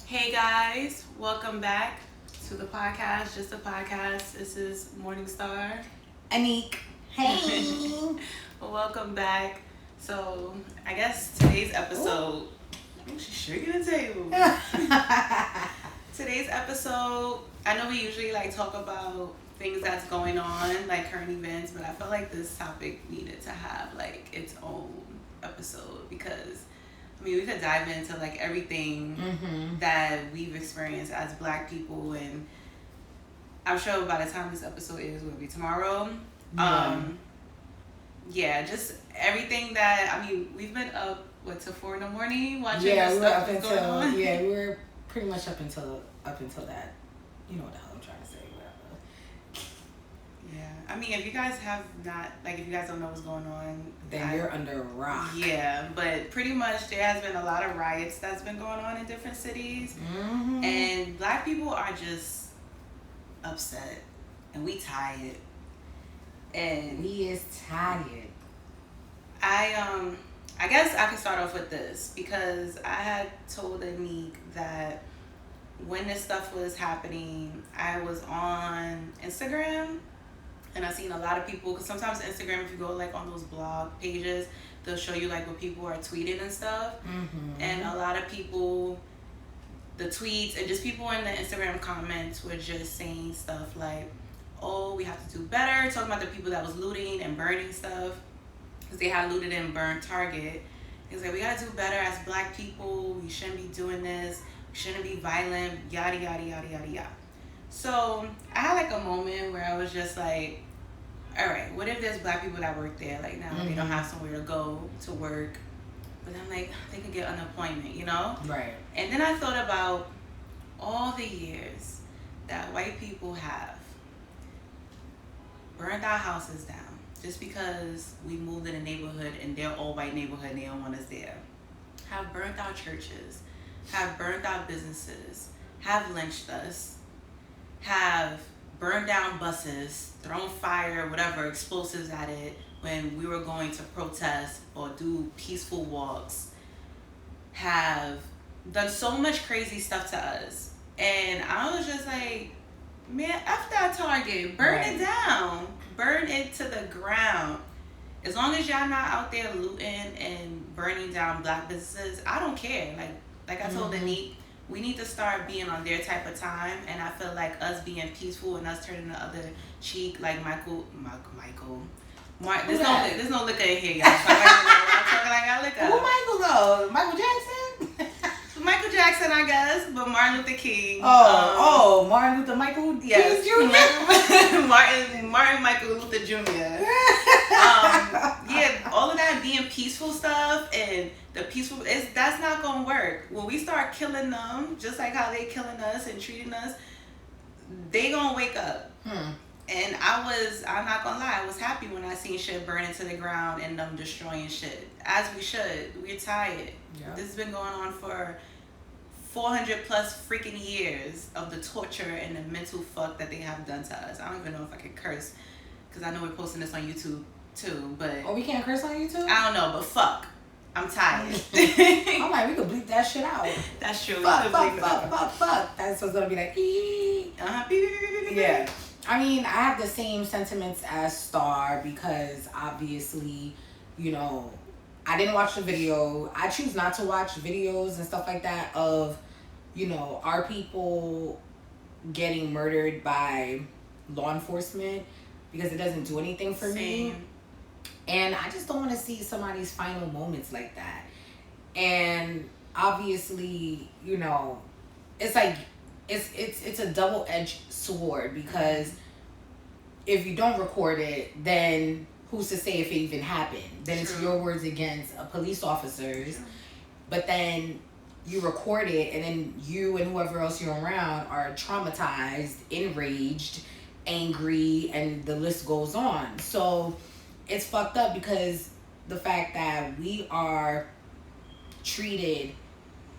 Hey guys, welcome back to the podcast, Just a Podcast. This is Morningstar. Anik. Hey. Welcome back. So, I guess today's episode. Oh, she's shaking the table. Today's episode, I know we usually talk about things that's going on, like current events, but I felt like this topic needed to have its own episode because we could dive into everything that we've experienced as Black people, and I'm sure by the time this episode will be tomorrow. Just everything that we've been up till 4 in the morning watching. Yeah, we were stuff up that's going until on. we were pretty much up until that. You know what the hell I'm trying to say, whatever. Yeah, if you guys have not, if you guys don't know what's going on, Then you're under a rock. Yeah, but pretty much there has been a lot of riots that's been going on in different cities, and Black people are just upset, and we tired. And We is tired. I guess I could start off with this because I had told Anik that when this stuff was happening, I was on Instagram and I seen a lot of people, because sometimes Instagram, if you go on those blog pages, they'll show you what people are tweeting and stuff. And a lot of people, the tweets and just people in the Instagram comments were just saying stuff like, oh, we have to do better, talking about the people that was looting and burning stuff because they had looted and burned Target. It's we gotta do better as Black people. We shouldn't be doing this. We shouldn't be violent. Yada yada yada yada yada. So I had a moment where I was just like, all right, what if there's Black people that work there now they don't have somewhere to go to work, but I'm they could get unemployment, Right. And then I thought about all the years that white people have burned our houses down just because we moved in a neighborhood and they're all white neighborhood and they don't want us there. Have burnt our churches, have burned our businesses, have lynched us, have burned down buses, thrown fire, whatever, explosives at it when we were going to protest or do peaceful walks, have done so much crazy stuff to us. And I was just like, man, F that Target. Burn it down. Burn it to the ground. As long as y'all not out there looting and burning down Black businesses, I don't care. Like I told Anik, we need to start being on their type of time. And I feel like us being peaceful and us turning the other cheek, like Michael. There's no liquor in here, y'all. So I'm talking like I liquor. Who Michael though? Michael Jackson? Michael Jackson, I guess, but Martin Luther King. Martin Luther Michael yes. King Jr. Martin Michael Luther Jr. All of that being peaceful stuff and the peaceful that's not gonna work. When we start killing them, just like how they killing us and treating us, they gonna wake up. And I'm not gonna lie, I was happy when I seen shit burning to the ground and them destroying shit. As we should. We're tired. Yeah. This has been going on for 400 plus freaking years of the torture and the mental fuck that they have done to us. I don't even know if I can curse because I know we're posting this on YouTube too, but... Oh, we can't curse on YouTube? I don't know, but fuck. I'm tired. I'm like, we could bleep that shit out. That's true. Fuck. That's what's gonna be like, ee. Yeah. I have the same sentiments as Star because obviously, I didn't watch the video. I choose not to watch videos and stuff like that of, our people getting murdered by law enforcement because it doesn't do anything for me. And I just don't want to see somebody's final moments like that. And obviously, it's like it's a double-edged sword because if you don't record it, then who's to say if it even happened? Then it's your words against police officers. But then you record it, and then you and whoever else you're around are traumatized, enraged, angry, and the list goes on. So it's fucked up because the fact that we are treated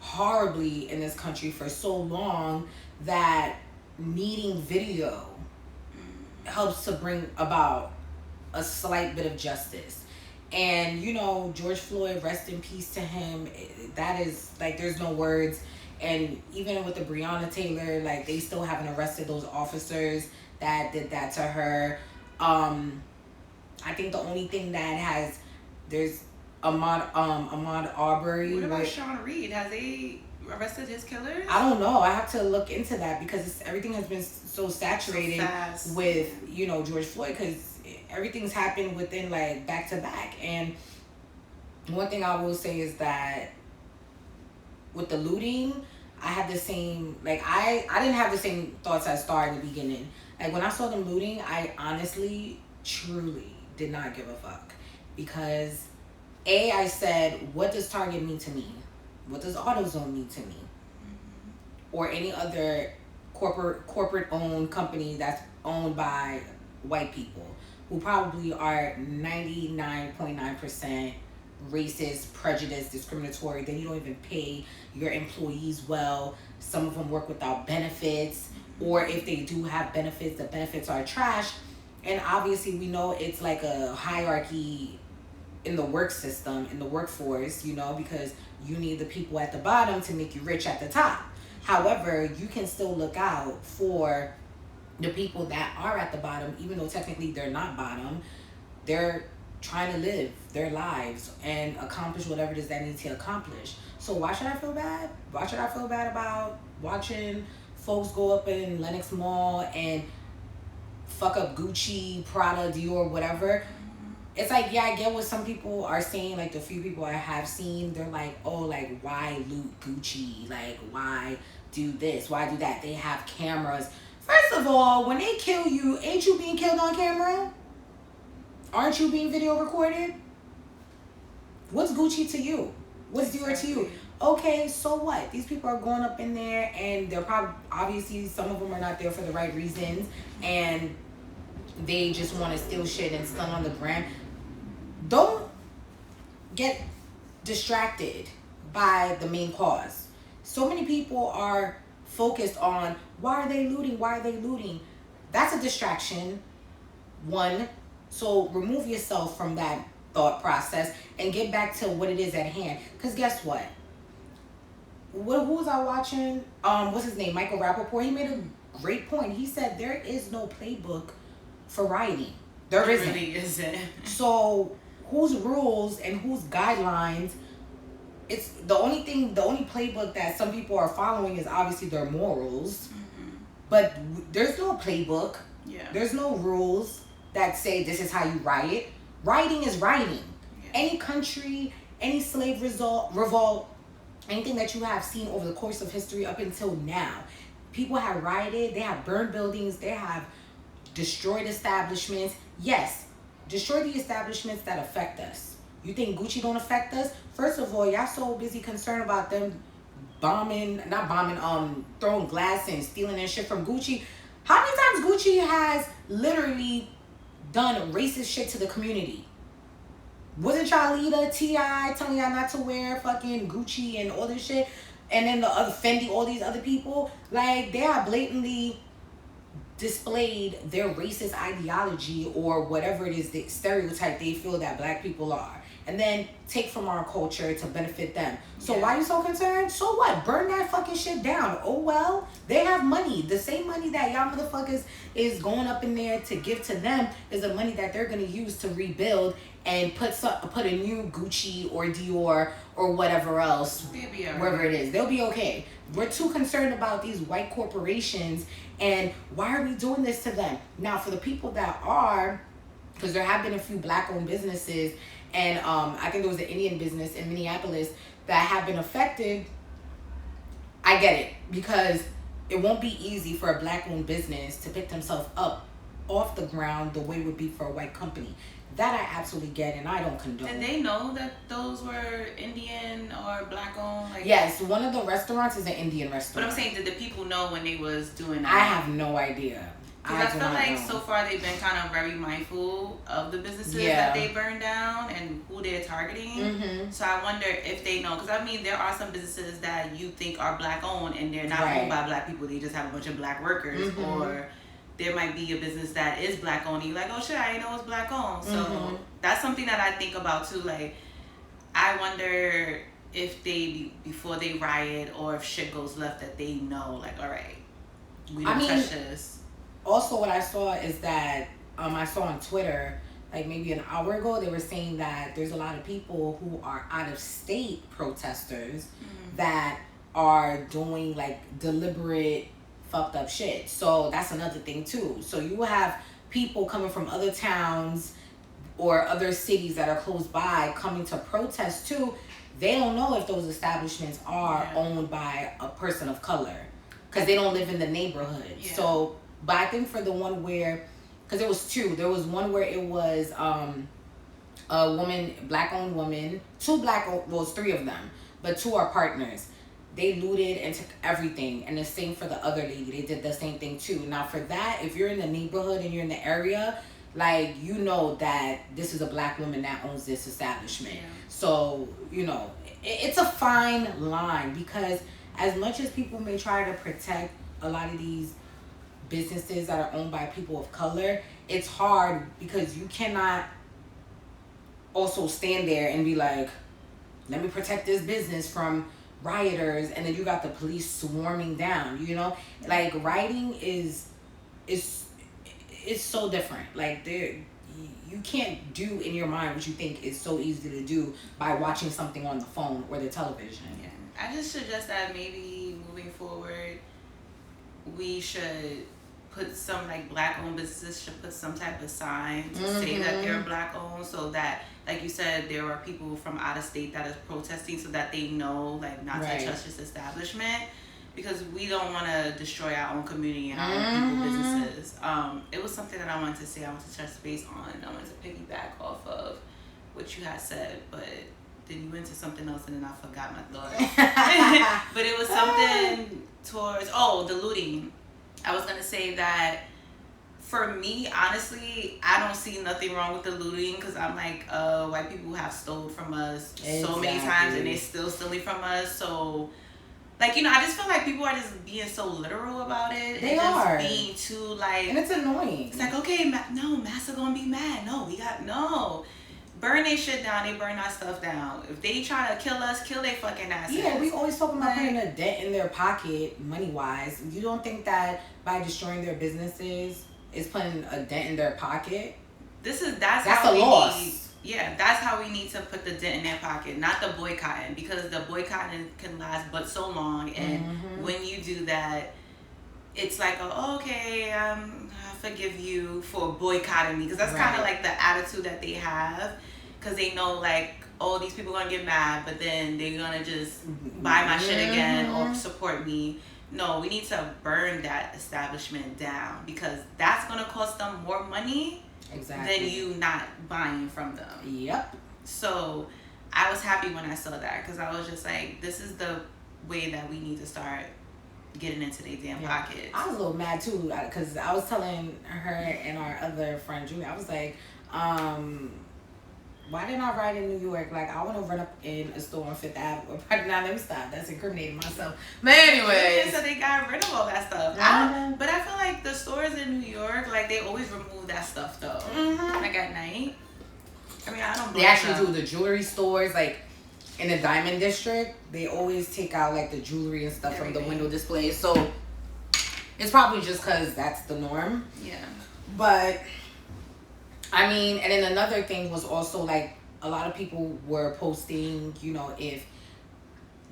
horribly in this country for so long that needing video helps to bring about a slight bit of justice. And George Floyd, rest in peace to him. That is there's no words. And even with the Breonna Taylor, like, they still haven't arrested those officers that did that to her. I think the only thing that has, there's Ahmaud Arbery. What about Sean Reed? Has they arrested his killers? I don't know. I have to look into that because everything has been so saturated with, you know, George Floyd, because everything's happened within, like, back to back. And one thing I will say is that with the looting, I had the same, like, I didn't have the same thoughts as Star in the beginning. Like, when I saw them looting, I honestly, truly did not give a fuck. Because, I said, what does Target mean to me? What does AutoZone mean to me? Or any other corporate-owned company that's owned by white people who probably are 99.9% racist, prejudiced, discriminatory. Then you don't even pay your employees well. Some of them work without benefits, or if they do have benefits, the benefits are trash. And obviously we know it's like a hierarchy in the work system, in the workforce, you know, because you need the people at the bottom to make you rich at the top. However, you can still look out for the people that are at the bottom, even though technically they're not bottom. They're trying to live their lives and accomplish whatever it is that needs to accomplish. So why should I feel bad? Why should I feel bad about watching folks go up in Lenox Mall and fuck up Gucci, Prada, Dior, whatever? It's like, yeah, I get what some people are saying. Like, the few people I have seen, they're like, oh, like, why loot Gucci? Like, why do this? Why do that? They have cameras. First of all, when they kill you, ain't you being killed on camera? Aren't you being video recorded? What's Gucci to you? What's Dior to you? Okay, so what? These people are going up in there, and they're probably, obviously, some of them are not there for the right reasons, and they just want to steal shit and stun on the gram. Don't get distracted by the main cause. So many people are focused on, why are they looting? Why are they looting? That's a distraction, one. So remove yourself from that thought process and get back to what it is at hand. Because guess what? Who was I watching? What's his name? Michael Rappaport. He made a great point. He said there is no playbook for rioting. There isn't. Really isn't. So whose rules and whose guidelines? It's the only playbook that some people are following is obviously their morals. Mm-hmm. But there's no playbook. Yeah. There's no rules that say this is how you riot. Rioting is rioting. Yeah. Any country, any slave revolt, anything that you have seen over the course of history up until now, people have rioted, they have burned buildings, they have destroyed establishments. Yes, destroy the establishments that affect us. You think Gucci don't affect us? First of all, y'all so busy concerned about them throwing glass and stealing their shit from Gucci. How many times Gucci has literally done racist shit to the community? Wasn't Charlita, T.I. telling y'all not to wear fucking Gucci and all this shit? And then the other Fendi, all these other people, like, they are blatantly displayed their racist ideology or whatever it is, the stereotype they feel that black people are, and then take from our culture to benefit them. So yeah. Why are you so concerned? So what? Burn that fucking shit down. Oh well, they have money. The same money that y'all motherfuckers is going up in there to give to them is the money that they're gonna use to rebuild and put a new Gucci or Dior or whatever else, wherever it is. They'll be okay. We're too concerned about these white corporations and why are we doing this to them? Now, for the people that are, because there have been a few black-owned businesses, and I think there was an Indian business in Minneapolis that have been affected. I get it, because it won't be easy for a black-owned business to pick themselves up off the ground the way it would be for a white company. That I absolutely get, and I don't condone. Did they know that those were Indian or black-owned? Like, yes, one of the restaurants is an Indian restaurant. But I'm saying, did the people know when they was doing that? I have no idea. Because I feel like so far they've been kind of very mindful of the businesses that they burned down and who they're targeting. Mm-hmm. So I wonder if they know. Because I mean, there are some businesses that you think are black-owned and they're not owned by black people. They just have a bunch of black workers. Mm-hmm. Or there might be a business that is black-owned and you're like, oh shit, I didn't know it's black-owned. So that's something that I think about too. Like, I wonder if they before they riot or if shit goes left that they know like, all right, we don't touch this. Also, what I saw is that I saw on Twitter like maybe an hour ago they were saying that there's a lot of people who are out of state protesters that are doing like deliberate fucked up shit. So that's another thing too. So you have people coming from other towns or other cities that are close by coming to protest too. They don't know if those establishments are owned by a person of color because they don't live in the neighborhood. Yeah. So, but I think for the one where, because it was two. There was one where it was a woman, black-owned woman, three of them, but two are partners. They looted and took everything, and the same for the other lady. They did the same thing too. Now for that, if you're in the neighborhood and you're in the area, like, you know that this is a black woman that owns this establishment. Yeah. So, you know, it's a fine line because as much as people may try to protect a lot of these businesses that are owned by people of color, it's hard because you cannot also stand there and be like, let me protect this business from rioters, and then you got the police swarming down, you know? Like, rioting is so different. Like, you can't do in your mind what you think is so easy to do by watching something on the phone or the television. Yeah. I just suggest that maybe moving forward, we should put some, like, black-owned businesses should put some type of sign to say that they're black-owned, so that, like you said, there are people from out of state that is protesting so that they know, like, not to touch this establishment, because we don't want to destroy our own community and our own people businesses. It was something that I wanted to say, I wanted to touch base on. I wanted to piggyback off of what you had said, but then you went to something else and then I forgot my thought. But it was something towards, the looting. I was going to say that for me, honestly, I don't see nothing wrong with the looting because I'm like, white people have stolen from us so many times and they're still stealing from us. So, like, you know, I just feel like people are just being so literal about it. They are. Just being too, like... And it's annoying. It's like, okay, Massa gonna be mad. No. Burn their shit down. They burn our stuff down. If they try to kill us, kill their fucking asses. Yeah, we always talking about putting a dent in their pocket, money-wise. You don't think that by destroying their businesses is putting a dent in their pocket? That's a loss. That's how we need to put the dent in their pocket, not the boycotting, because the boycotting can last but so long, and when you do that, it's like, okay, I forgive you for boycotting me, because that's kind of like the attitude that they have, because they know, like, these people are gonna get mad, but then they're gonna just buy my shit again or support me. No, we need to burn that establishment down, because that's gonna cost them more money than you not buying from them. Yep. So I was happy when I saw that, because I was just like, this is the way that we need to start getting into their damn pockets. I was a little mad too, because I was telling her and our other friend Julie, I was like, why didn't I ride in New York? Like, I want to run up in a store on Fifth Avenue. Now, let me stop. That's incriminating myself. But anyway. So they got rid of all that stuff. But I feel like the stores in New York, like, they always remove that stuff, though. Like, at night. I mean, I don't They actually do the jewelry stores, like, in the Diamond District. They always take out, like, the jewelry and stuff from the window displays. So, it's probably just because that's the norm. Yeah. But... I mean, and then another thing was also, like, a lot of people were posting, you know, if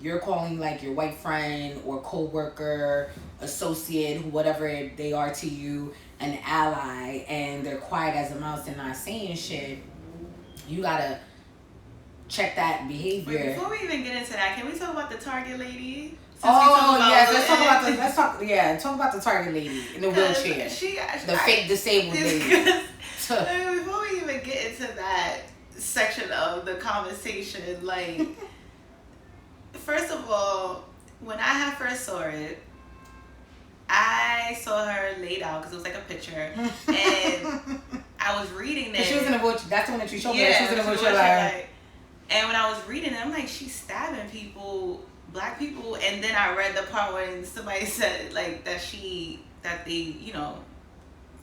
you're calling, like, your white friend or co-worker, associate, whatever they are to you, an ally, and they're quiet as a mouse and not saying shit, you gotta check that behavior. Wait, before we even get into that, can we talk about the Target lady? Yes, talk about the Target lady in the wheelchair. The fake disabled lady. Before we even get into that section of the conversation, like, first of all, when I first saw it, I saw her laid out because it was like a picture, and I was reading it. She was in a wheelchair. That's the one that you showed me. She was in a wheelchair. Like, and when I was reading it, I'm like, she's stabbing people, black people, and then I read the part when somebody said, like, that they, you know,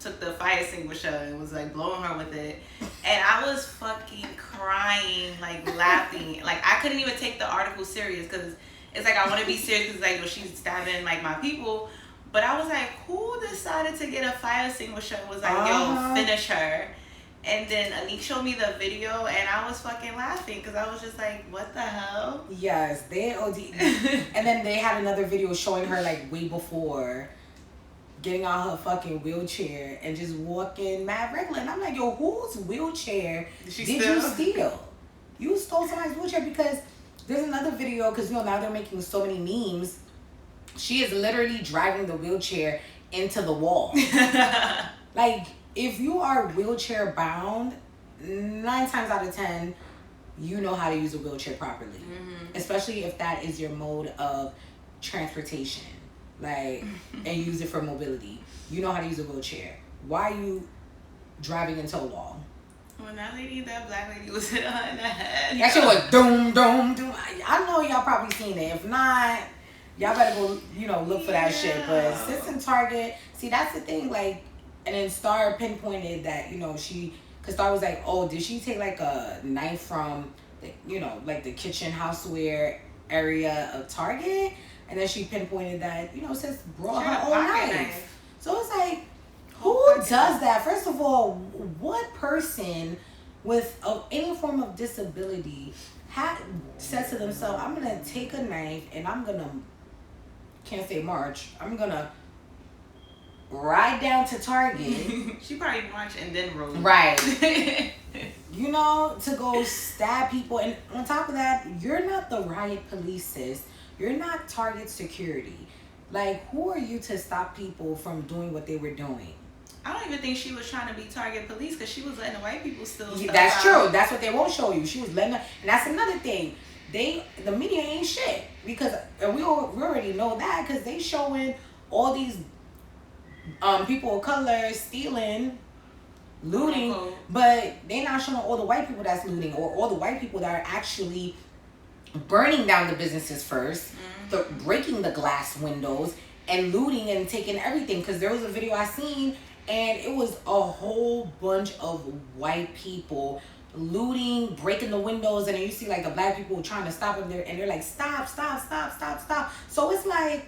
took the fire extinguisher and was like blowing her with it, and I was fucking crying, like laughing. Like I couldn't even take the article serious because it's like I want to be serious because like she's stabbing like my people, but I was like, who decided to get a fire extinguisher and was like, yo, finish her? And then Anik showed me the video, and I was fucking laughing because I was just like, what the hell? Yes, they OD. And then they had another video showing her like way before getting out her fucking wheelchair and just walking mad regular. And I'm like, yo, whose wheelchair did you steal? You stole somebody's wheelchair because there's another video, because you know now they're making so many memes. She is literally driving the wheelchair into the wall. Like, if you are wheelchair bound, 9 times out of 10, you know how to use a wheelchair properly. Mm-hmm. Especially if that is your mode of transportation. Like, and use it for mobility. You know how to use a wheelchair. Why are you driving into a wall? When that black lady was hit her in the head. That shit was doom, doom, doom. I know y'all probably seen it. If not, y'all better go, look for that shit. But Sis and Target, see, that's the thing, like, and then Star pinpointed that, because Star was like, oh, did she take like a knife from, like the kitchen houseware area of Target? And then she pinpointed that, Sis brought her own knife. So it's like, who does that? First of all, what person with any form of disability says to themselves, I'm going to take a knife and I'm going to, can't say march, I'm going to ride down to Target. She probably marched and then rode. Right. To go stab people. And on top of that, you're not the riot police, sis. You're not Target security. Like, who are you to stop people from doing what they were doing? I don't even think she was trying to be Target police because she was letting the white people still. That's true. That's what they won't show you. She was letting them, and that's another thing. The media ain't shit because we already know that because they showing all these people of color stealing, looting, but they not showing all the white people that's looting or all the white people that are actually burning down the businesses first, breaking the glass windows and looting and taking everything. Because there was a video I seen and it was a whole bunch of white people looting, breaking the windows, and then you see like the black people trying to stop them there, and they're like, stop. So it's like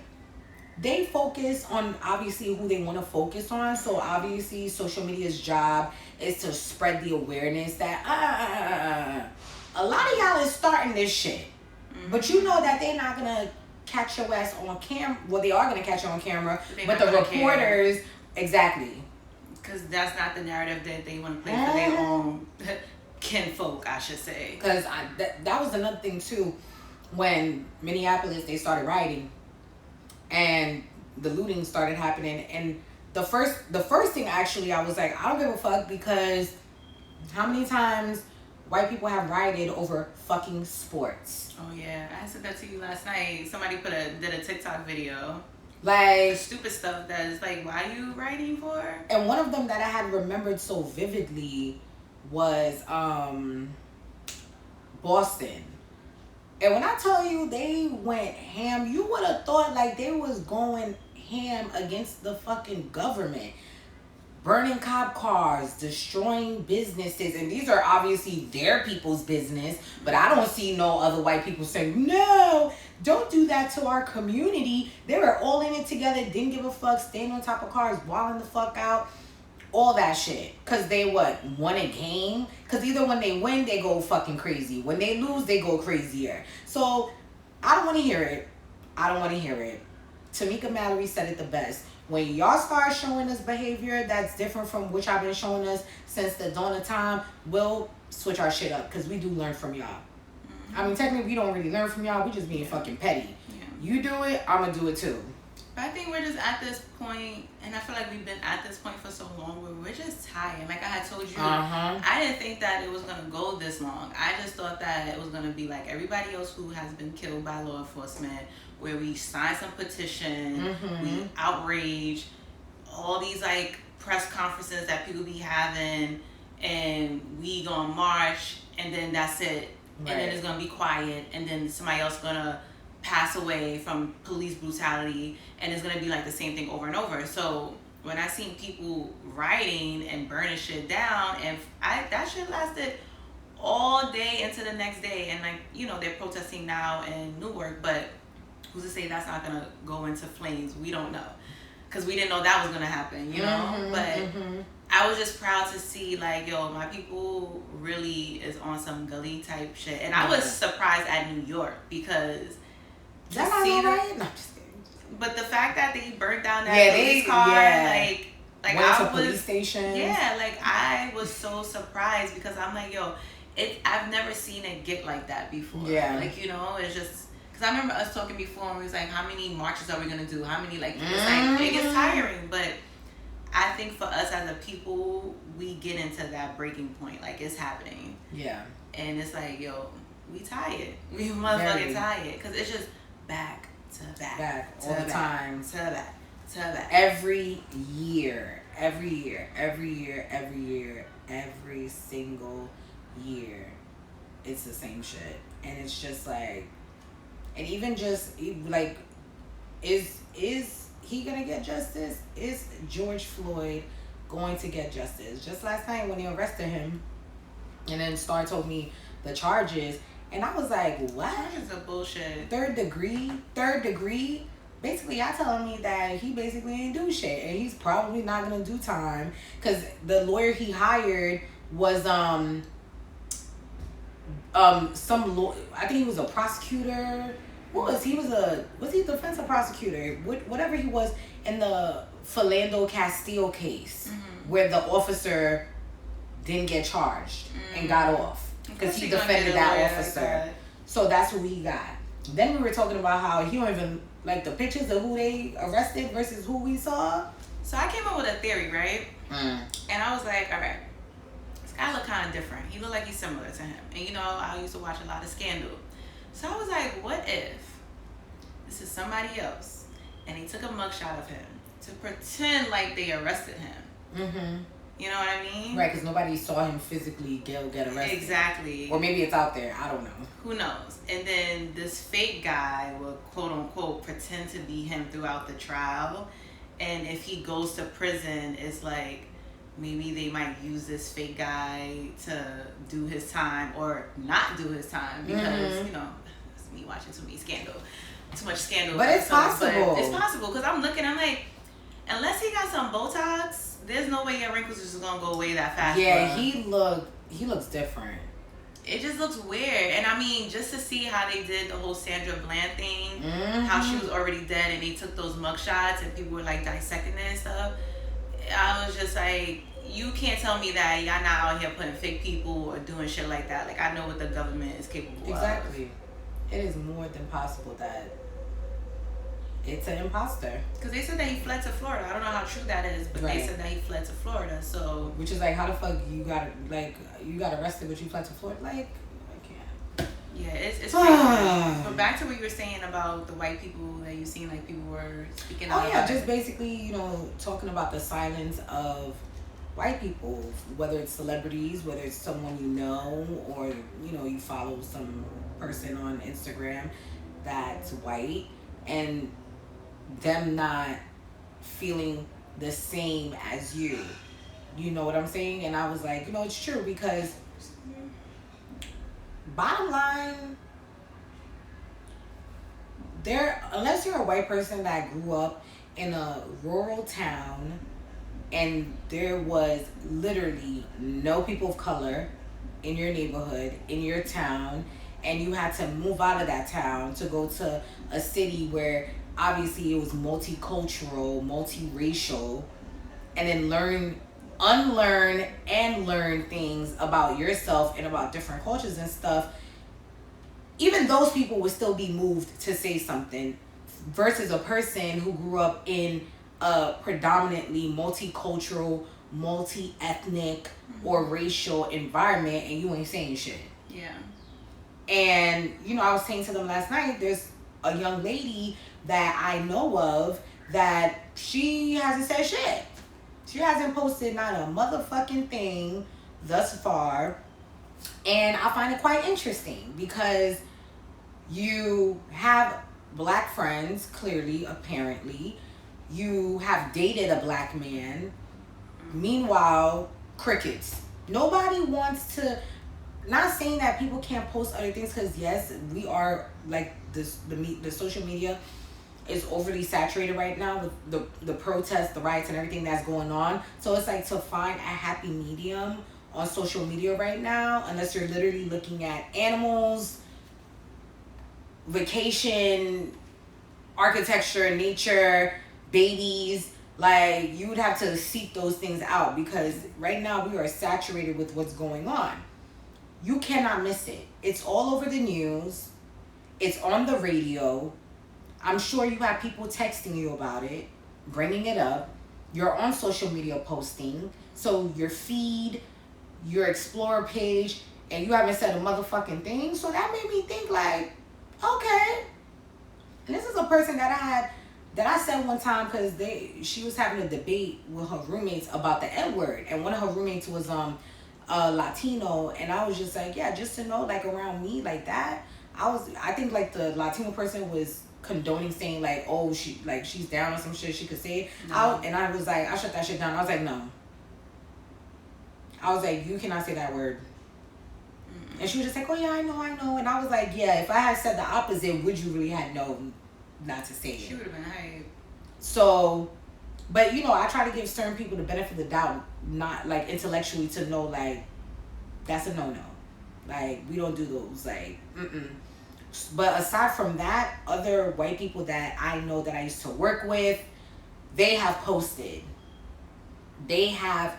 they focus on obviously who they want to focus on. So obviously social media's job is to spread the awareness that a lot of y'all is starting this shit, but you know that they're not gonna catch your ass on camera. Well, they are gonna catch you on camera, but the reporters exactly, because that's not the narrative that they want to play for their own kinfolk, I should say. Because that was another thing too, when Minneapolis they started rioting and the looting started happening, and the first thing actually I was like, I don't give a fuck, because how many times white people have rioted over fucking sports? Oh yeah, I said that to you last night. Somebody did a TikTok video. Like the stupid stuff that is like, why are you writing for? And one of them that I had remembered so vividly was Boston. And when I tell you they went ham, you would have thought like they was going ham against the fucking government. Burning cop cars, destroying businesses, and these are obviously their people's business, but I don't see no other white people saying, no, don't do that to our community. They were all in it together, didn't give a fuck, staying on top of cars, wilding the fuck out, all that shit. Because they won a game? Because either when they win, they go fucking crazy. When they lose, they go crazier. So, I don't want to hear it. Tamika Mallory said it the best. When y'all start showing us behavior that's different from which I've been showing us since the dawn of time, we'll switch our shit up because we do learn from y'all. I mean, technically, we don't really learn from y'all. We just being fucking petty. Yeah. You do it, I'm going to do it too. But I think we're just at this point, and I feel like we've been at this point for so long where we're just tired. Like I had told you, I didn't think that it was going to go this long. I just thought that it was going to be like everybody else who has been killed by law enforcement, where we sign some petition, we outrage, all these like press conferences that people be having, and we gonna march, and then that's it. Right. And then it's gonna be quiet, and then somebody else gonna pass away from police brutality, and it's gonna be like the same thing over and over. So when I seen people rioting and burning shit down, and that shit lasted all day into the next day, and like, you know, they're protesting now in Newark, but who's to say that's not gonna go into flames? We don't know, because we didn't know that was gonna happen, you know. But I was just proud to see, like, yo, my people really is on some gully type shit, and I was surprised at New York, because that's not right. No, I'm just kidding. But the fact that they burnt down that police car, like went I was police station. Yeah, like I was so surprised, because I'm like, yo, I've never seen it get like that before. Yeah, like, you know, it's just because I remember us talking before, and we was like, how many marches are we gonna do? How many, like, it's like it gets tiring, but I think for us as a people, we get into that breaking point, like it's happening. Yeah, and it's like, yo, we tired. We motherfucking tired, because it's just back to back all the time, to back to back. Every year, every single year, it's the same shit, and it's just like, and even just like, is he gonna get justice? Is George Floyd going to get justice? Just last night when they arrested him, and then Star told me the charges, and I was like, what? Charges are bullshit. Third degree. Basically, y'all telling me that he basically ain't do shit, and he's probably not gonna do time, because the lawyer he hired was I think he was a prosecutor. Was he a defensive prosecutor? Whatever he was, in the Philando Castile case, where the officer didn't get charged and got off because he defended that officer. Like, so that's who he got. Then we were talking about how he don't even like the pictures of who they arrested versus who we saw. So I came up with a theory, right? And I was like, all right, this guy look kind of different. He look like he's similar to him. And you know, I used to watch a lot of Scandal. So I was like, what if this is somebody else, and they took a mugshot of him to pretend like they arrested him? You know what I mean? Right, because nobody saw him physically get arrested. Exactly. Or maybe it's out there. I don't know. Who knows? And then this fake guy will, quote unquote, pretend to be him throughout the trial. And if he goes to prison, it's like, maybe they might use this fake guy to do his time or not do his time, because, you know, it's me watching too much Scandal. But it's possible. But it's possible, because I'm like, unless he got some Botox, there's no way your wrinkles are just gonna go away that fast. Yeah, bro. He looks different. It just looks weird. And I mean, just to see how they did the whole Sandra Bland thing, how she was already dead, and they took those mugshots and people were like dissecting it and stuff. I was just like, you can't tell me that y'all not out here putting fake people or doing shit like that. Like, I know what the government is capable of. Exactly. It is more than possible that it's an imposter. Because they said that he fled to Florida. I don't know how true that is, but they said that he fled to Florida. So, which is like, how the fuck you got arrested, but you fled to Florida? Like, I can't. Yeah, it's crazy. But back to what you were saying about the white people that you seen, like, people were speaking out. Oh yeah, just basically, you know, talking about the silence of white people, whether it's celebrities, whether it's someone you know, or, you know, you follow some person on Instagram that's white, and them not feeling the same as you. You know what I'm saying? And I was like, you know, it's true, because bottom line, unless you're a white person that grew up in a rural town and there was literally no people of color in your neighborhood, in your town, and you had to move out of that town to go to a city where obviously it was multicultural, multiracial, and then unlearn and learn things about yourself and about different cultures and stuff, even those people would still be moved to say something, versus a person who grew up in a predominantly multicultural, multi-ethnic, or racial environment, and you ain't saying shit. Yeah. And, you know, I was saying to them last night, there's a young lady that I know of that she hasn't said shit. She hasn't posted not a motherfucking thing thus far. And I find it quite interesting, because you have black friends, clearly, apparently, you have dated a black man. Meanwhile, crickets. Nobody wants to. Not saying that people can't post other things, because yes, we are like this. The social media is overly saturated right now with the protests, the riots, and everything that's going on. So it's like to find a happy medium on social media right now, unless you're literally looking at animals, vacation, architecture, nature, babies. Like, you would have to seek those things out, because right now we are saturated with what's going on. You cannot miss it. It's all over the news. It's on the radio. I'm sure you have people texting you about it, bringing it up. You're on social media posting. So your feed, your Explorer page, and you haven't said a motherfucking thing. So that made me think like, okay. And this is a person that I said one time, because she was having a debate with her roommates about the N-word. And one of her roommates was Latino, and I was just like, yeah, just to know, like, around me like that, I think like the Latino person was condoning saying like, oh, she's down or some shit she could say out, and I was like, I shut that shit down. I was like, no. I was like, you cannot say that word. And she was just like, oh yeah, I know. And I was like, yeah, if I had said the opposite, would you really have known not to say it? She would have been hype. So, but I try to give certain people the benefit of the doubt, not like intellectually, to know like that's a no-no. Like, we don't do those, like, But aside from that, other white people that I know that I used to work with, they have posted. They have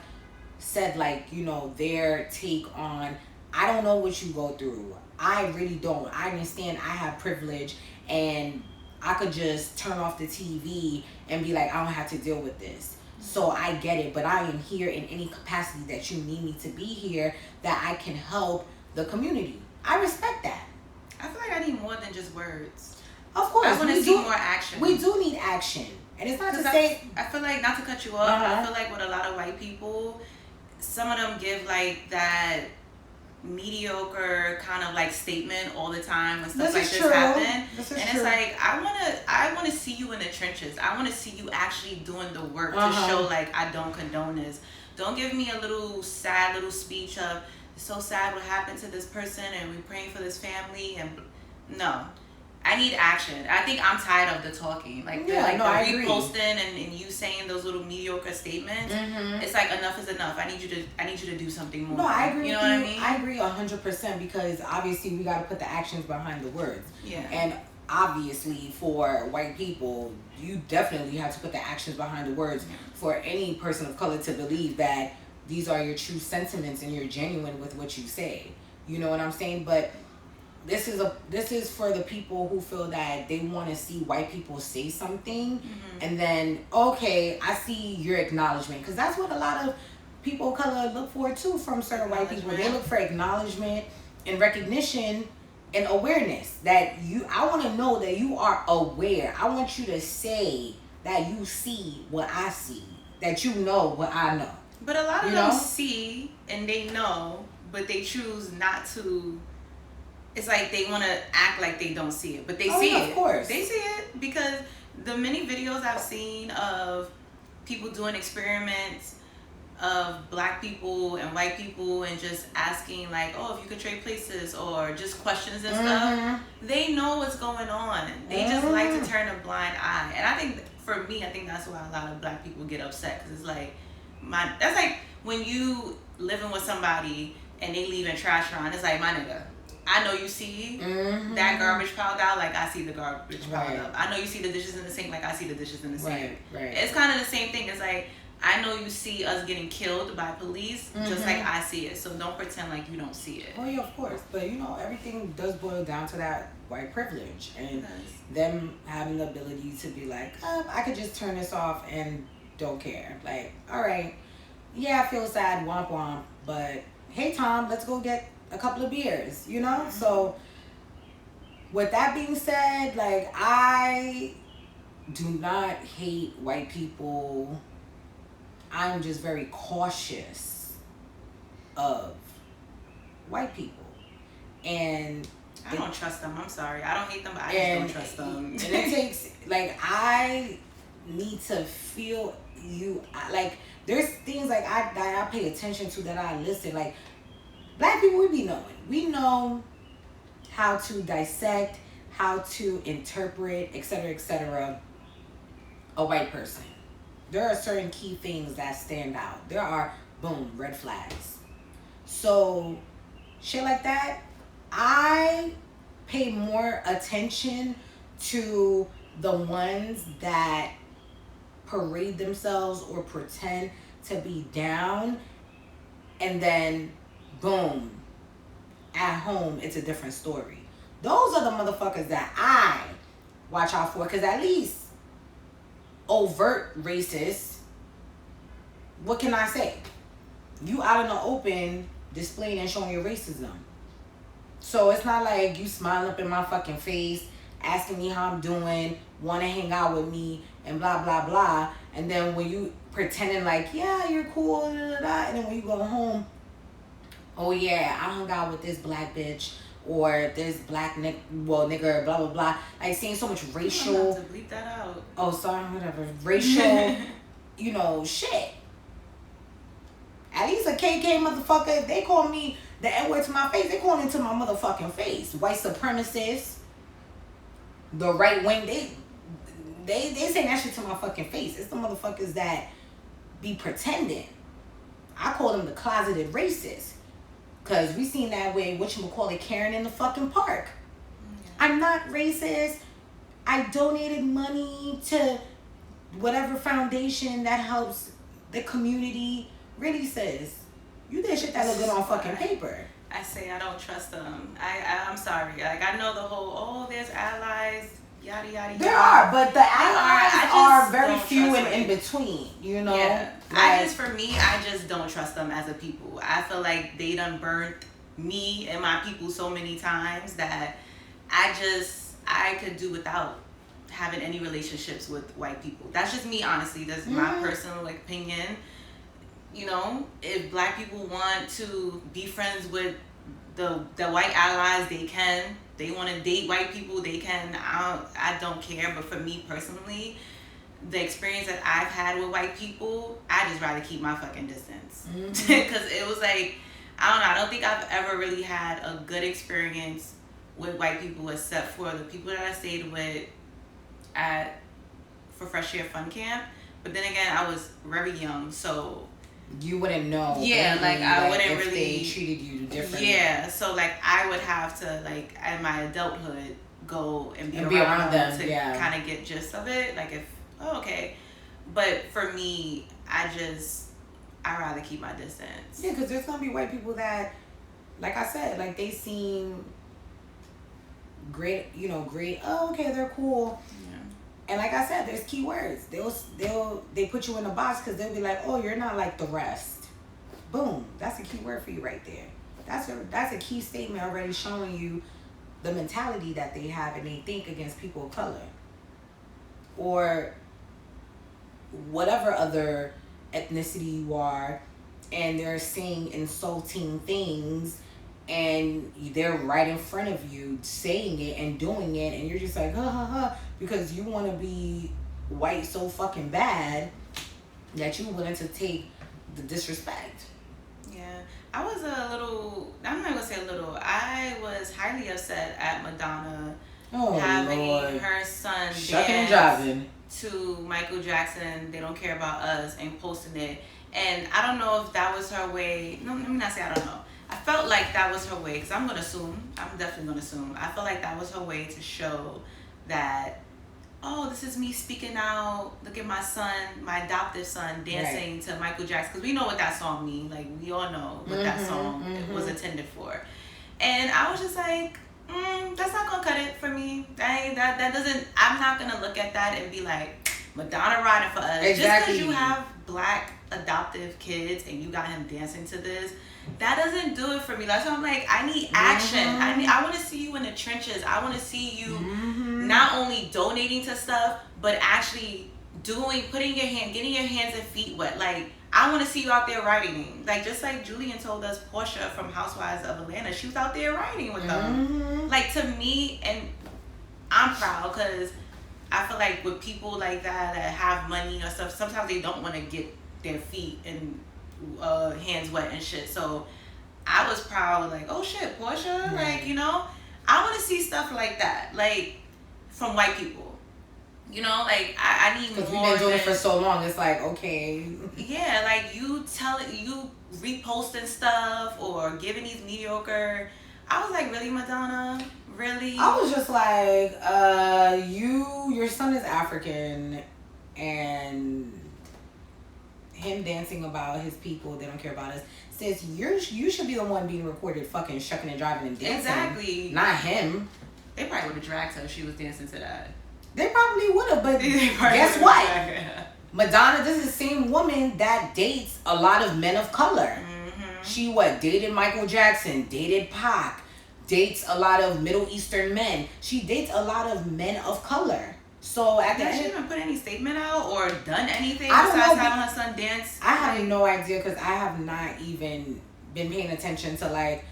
said like, their take on, I don't know what you go through. I really don't. I understand I have privilege, and I could just turn off the TV and be like, I don't have to deal with this. So I get it, but I am here in any capacity that you need me to be here, that I can help the community. I respect that. I feel like I need more than just words. Of course. I want to see more action. We do need action. And it's not to say... I feel like, not to cut you off, I feel like with a lot of white people, some of them give like that mediocre kind of like statement all the time when stuff like this happen. And it's like, I wanna see you in the trenches. I wanna see you actually doing the work to show like, I don't condone this. Don't give me a little sad little speech of, it's so sad what happened to this person and we're praying for this family, and no. I need action. I think I'm tired of the talking. Like, the reposting and you saying those little mediocre statements. It's like, enough is enough. I need you to do something more. No, I agree. You know what I mean? I agree 100%, because obviously we got to put the actions behind the words. Yeah. And obviously for white people, you definitely have to put the actions behind the words for any person of color to believe that these are your true sentiments and you're genuine with what you say. You know what I'm saying? But this is for the people who feel that they want to see white people say something, and then, okay, I see your acknowledgement, because that's what a lot of people of color look for too from certain white people. They look for acknowledgement and recognition and awareness. That I want to know that you are aware. I want you to say that you see what I see, that you know what I know. But a lot of them see and they know, but they choose not to. It's like they want to act like they don't see it, but they see it. Of course. They see it, because the many videos I've seen of people doing experiments of black people and white people and just asking like, oh, if you could trade places, or just questions and stuff, they know what's going on. They just like to turn a blind eye. And I think, for me, that's why a lot of black people get upset, because it's like, that's like when you living with somebody and they leaving trash around. It's like, my nigga, I know you see that garbage piled out like I see the garbage piled up. I know you see the dishes in the sink like I see the dishes in the sink. It's kind of the same thing. It's like, I know you see us getting killed by police just like I see it. So don't pretend like you don't see it. Oh yeah, of course. But everything does boil down to that white privilege and them having the ability to be like, I could just turn this off and don't care. Like, all right, yeah, I feel sad, womp womp, but hey Tom, let's go get a couple of beers, So with that being said, like, I do not hate white people. I'm just very cautious of white people. And I don't trust them. I'm sorry. I don't hate them, but I just don't trust them. And it takes, like, I need to feel you. Like, there's things like I pay attention to, that I listen. Like, black people, we be knowing. We know how to dissect, how to interpret, etc., a white person. There are certain key things that stand out. There are, boom, red flags. So, shit like that, I pay more attention to the ones that parade themselves or pretend to be down, and then boom, at home it's a different story. Those are the motherfuckers that I watch out for, because at least overt racist, what can I say? You out in the open displaying and showing your racism. So it's not like you smiling up in my fucking face, asking me how I'm doing, want to hang out with me, and blah, blah, blah. And then when you pretending like, yeah, you're cool, and then when you go home, oh yeah, I hung out with this black bitch, or this black nigger, blah, blah, blah. Like, saying so much racial. I'm about to bleep that out. Oh, sorry, whatever. Racial, shit. At least a KK motherfucker, if they call me the N-word to my face, they call it to my motherfucking face. White supremacists, the right wing, they say that shit to my fucking face. It's the motherfuckers that be pretending. I call them the closeted racists. Because we seen that way, whatchamacallit, Karen in the fucking park. I'm not racist. I donated money to whatever foundation that helps the community. Really, sis, you did shit that look good on fucking paper. I say I don't trust them. I'm sorry. Like, I know the whole, there's allies, yada, yada, yada. There are, but the allies are very few and in between, Yeah. Like, for me, I just don't trust them as a people. I feel like they done burnt me and my people so many times that I could do without having any relationships with white people. That's just me, honestly. That's my personal opinion. If black people want to be friends with the white allies, they can. They want to date white people, they can. I don't care. But for me personally, the experience that I've had with white people, I just rather keep my fucking distance. Because it was like, I don't know, I don't think I've ever really had a good experience with white people, except for the people that I stayed with for Fresh Year Fun Camp. But then again, I was very young, so you wouldn't know. Yeah, like I wouldn't if really. They treated you differently. Yeah, so like I would have to, like, in my adulthood, go and be around them to kind of get gist of it. Like, okay. But for me, I'd rather keep my distance. Yeah, because there's gonna be white people that, like I said, like, they seem great. Great. Oh, okay, they're cool. And like I said, there's keywords. They put you in a box because they'll be like, oh, you're not like the rest. Boom. That's a key word for you right there. That's a key statement already showing you the mentality that they have and they think against people of color. Or whatever other ethnicity you are, and they're saying insulting things, and they're right in front of you saying it and doing it, and you're just like, ha ha ha, because you want to be white so fucking bad that you're willing to take the disrespect. Yeah, I was I'm not gonna say a little, I was highly upset at Madonna having her son dance to Michael Jackson, They Don't Care About Us, and posting it. And I don't know if that was her way. No, let me not say I don't know. I felt like that was her way, because I'm definitely going to assume. I felt like that was her way to show that, oh, this is me speaking out. Look at my son, my adoptive son, dancing to Michael Jackson. Because we know what that song means. Like, we all know what that song was intended for. And I was just like, that's not going to cut it for me. That doesn't, I'm not going to look at that and be like, Madonna riding for us. Exactly. Just because you have black adoptive kids and you got him dancing to this, that doesn't do it for me. That's why I'm like, I need action. I want to see you in the trenches. I want to see you not only donating to stuff, but actually getting your hands and feet wet. Like, I want to see you out there writing. Like, just like Julian told us, Portia from Housewives of Atlanta, she was out there writing with them. Like, to me, and I'm proud because I feel like with people like that have money or stuff, sometimes they don't want to get their feet and hands wet and shit. So I was proud, like, oh shit, Portia, like, you know, I want to see stuff like that, like, from white people. You know, like, I need more. Because we've been doing it for so long, it's like, okay. Yeah, like, you reposting stuff or giving these mediocre. I was like, really, Madonna? Really? I was just like, your son is African, and him dancing about his people, they don't care about us. Says you should be the one being recorded fucking shucking and driving and dancing. Exactly. Not him. They probably would have dragged her if she was dancing to that. They probably would have, but guess what? Madonna, this is the same woman that dates a lot of men of color. Mm-hmm. She dated Michael Jackson, dated Pac, dates a lot of Middle Eastern men. She dates a lot of men of color. So at the end, did she even put any statement out or done anything besides having her son dance? I have no idea because I have not even been paying attention to like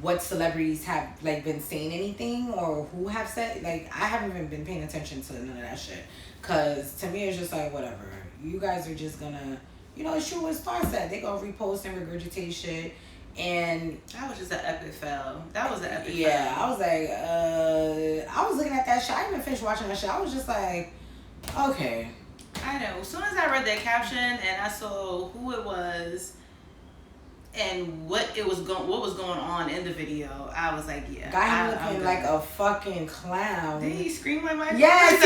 what celebrities have like been saying anything or who have said, like, I haven't even been paying attention to none of that shit. Cause to me it's just like, whatever. You guys are just gonna, you know, it's true what Star said. They gonna repost and regurgitate shit. And that was just an epic fail. That was an epic fail. Yeah, I was like, I was looking at that shit. I didn't even finish watching that shit. I was just like, okay. I know. As soon as I read that caption and I saw who it was and what was going on in the video, I was like, yeah. Guy looking like a fucking clown. Did he scream like Michael? Yes,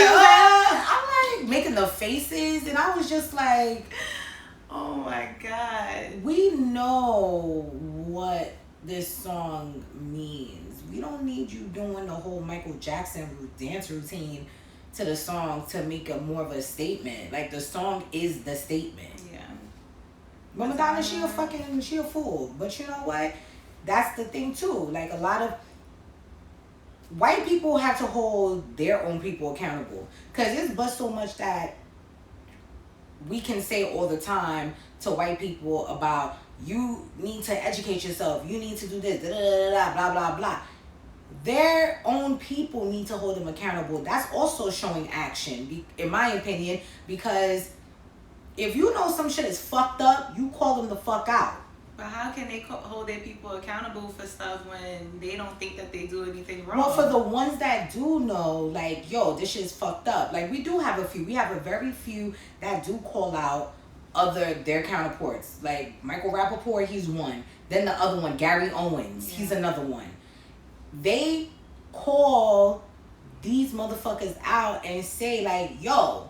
I'm like making the faces, and I was just like, oh my God. We know what this song means. We don't need you doing the whole Michael Jackson dance routine to the song to make a more of a statement. Like, the song is the statement. Yeah. But Madonna, she a fool. But you know what? That's the thing too. Like, a lot of white people have to hold their own people accountable. Because it's but so much that we can say all the time to white people about, you need to educate yourself, you need to do this, blah, blah, blah. Their own people need to hold them accountable. That's also showing action, in my opinion, because if you know some shit is fucked up, you call them the fuck out. But how can they hold their people accountable for stuff when they don't think that they do anything wrong? Well, for the ones that do know, like, yo, this shit's fucked up. Like, we do have a few. We have a very few that do call out their counterparts. Like, Michael Rappaport, he's one. Then the other one, Gary Owens, he's another one. They call these motherfuckers out and say, like, yo,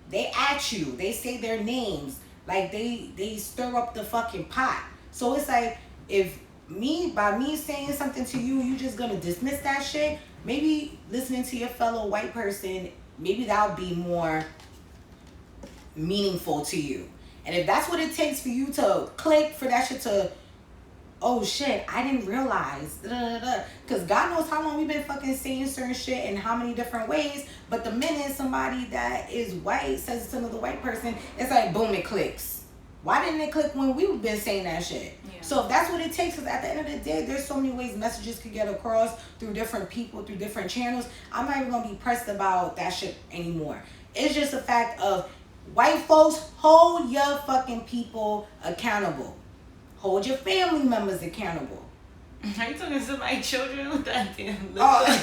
they at you. They say their names. Like, they stir up the fucking pot. So it's like, if by me saying something to you, you just gonna dismiss that shit, maybe listening to your fellow white person, maybe that'll be more meaningful to you. And if that's what it takes for you to click, for that shit to, oh shit, I didn't realize, because God knows how long we've been fucking saying certain shit in how many different ways, but the minute somebody that is white says it to another white person, it's like, boom, it clicks. Why didn't it click when we've been saying that shit? Yeah. So if that's what it takes, because at the end of the day, there's so many ways messages could get across through different people, through different channels. I'm not even going to be pressed about that shit anymore. It's just a fact of, white folks, hold your fucking people accountable. Hold your family members accountable. Are you talking to my children with that damn look?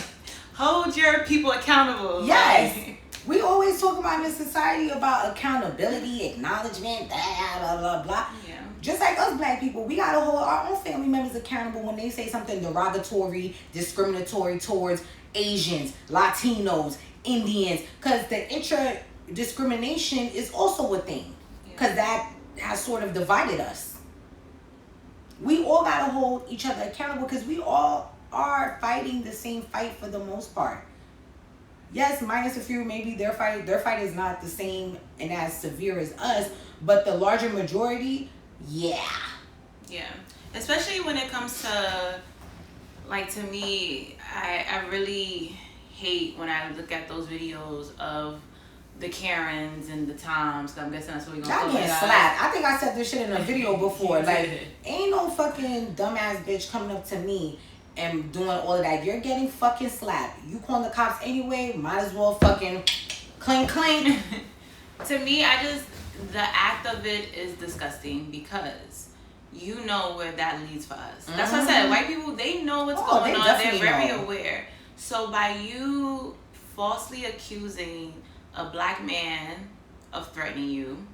Hold your people accountable. Yes. Like, we always talk about in this society about accountability, acknowledgement, blah, blah, blah, blah. Yeah. Just like us black people, we gotta hold our own family members accountable when they say something derogatory, discriminatory towards Asians, Latinos, Indians. Because the intra-discrimination is also a thing. Because that has sort of divided us. We all gotta hold each other accountable because we all are fighting the same fight for the most part. Yes, minus a few, maybe their fight is not the same and as severe as us, but the larger majority, yeah. Yeah. Especially when it comes to, like, to me, I really hate when I look at those videos of the Karens and the Toms, because I'm guessing that's what we're going to call it. Y'all getting slapped. I think I said this shit in a video before. Like, ain't no fucking dumbass bitch coming up to me and doing all of that, you're getting fucking slapped. You calling the cops anyway, might as well fucking clink clink. To me, the act of it is disgusting because you know where that leads for us. That's what I said. White people, they know what's going on. They're very aware. So by you falsely accusing a black man of threatening you,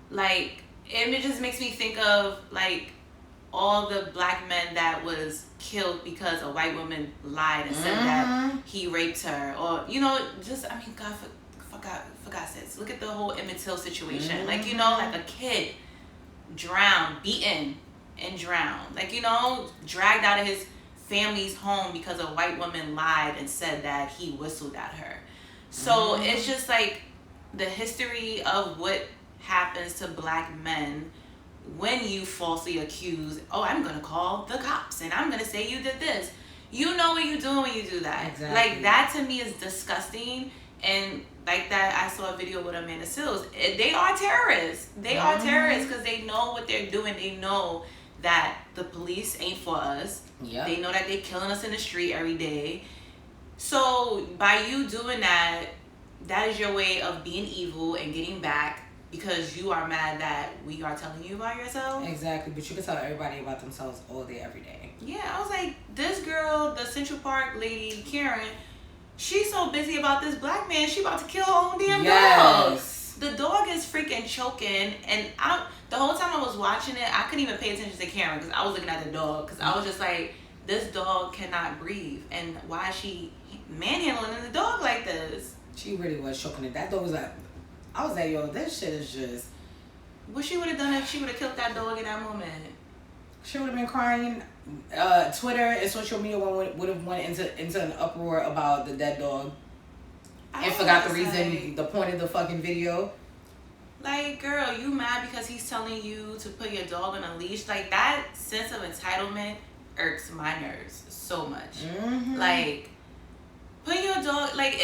like, it just makes me think of, like, all the black men that was killed because a white woman lied and said that he raped her. Or, you know, just, I mean, God, for God's sakes, look at the whole Emmett Till situation. Like, you know, like a kid drowned, beaten, and drowned. Like, you know, dragged out of his family's home because a white woman lied and said that he whistled at her. So it's just like the history of what happens to black men when you falsely accuse, oh, I'm going to call the cops and I'm going to say you did this. You know what you're doing when you do that. Exactly. Like, that to me is disgusting. And like that, I saw a video with Amanda Seales. They are terrorists. They are terrorists because they know what they're doing. They know that the police ain't for us. Yep. They know that they're killing us in the street every day. So by you doing that, that is your way of being evil and getting back because you are mad that we are telling you about yourself. Exactly, but you can tell everybody about themselves all day, every day. Yeah, I was like, this girl, the Central Park lady, Karen, she's so busy about this black man, she about to kill her own damn dog. The dog is freaking choking, and the whole time I was watching it, I couldn't even pay attention to Karen because I was looking at the dog because I was just like, this dog cannot breathe, and why is she manhandling the dog like this? She really was choking it. That dog was like, I was like, yo, this shit is just. What she would have done if she would have killed that dog in that moment? She would have been crying. Twitter and social media would have went into an uproar about the dead dog. And forgot the reason, the point of the fucking video. Like, girl, you mad because he's telling you to put your dog on a leash? Like, that sense of entitlement irks my nerves so much. Like, put your dog, like,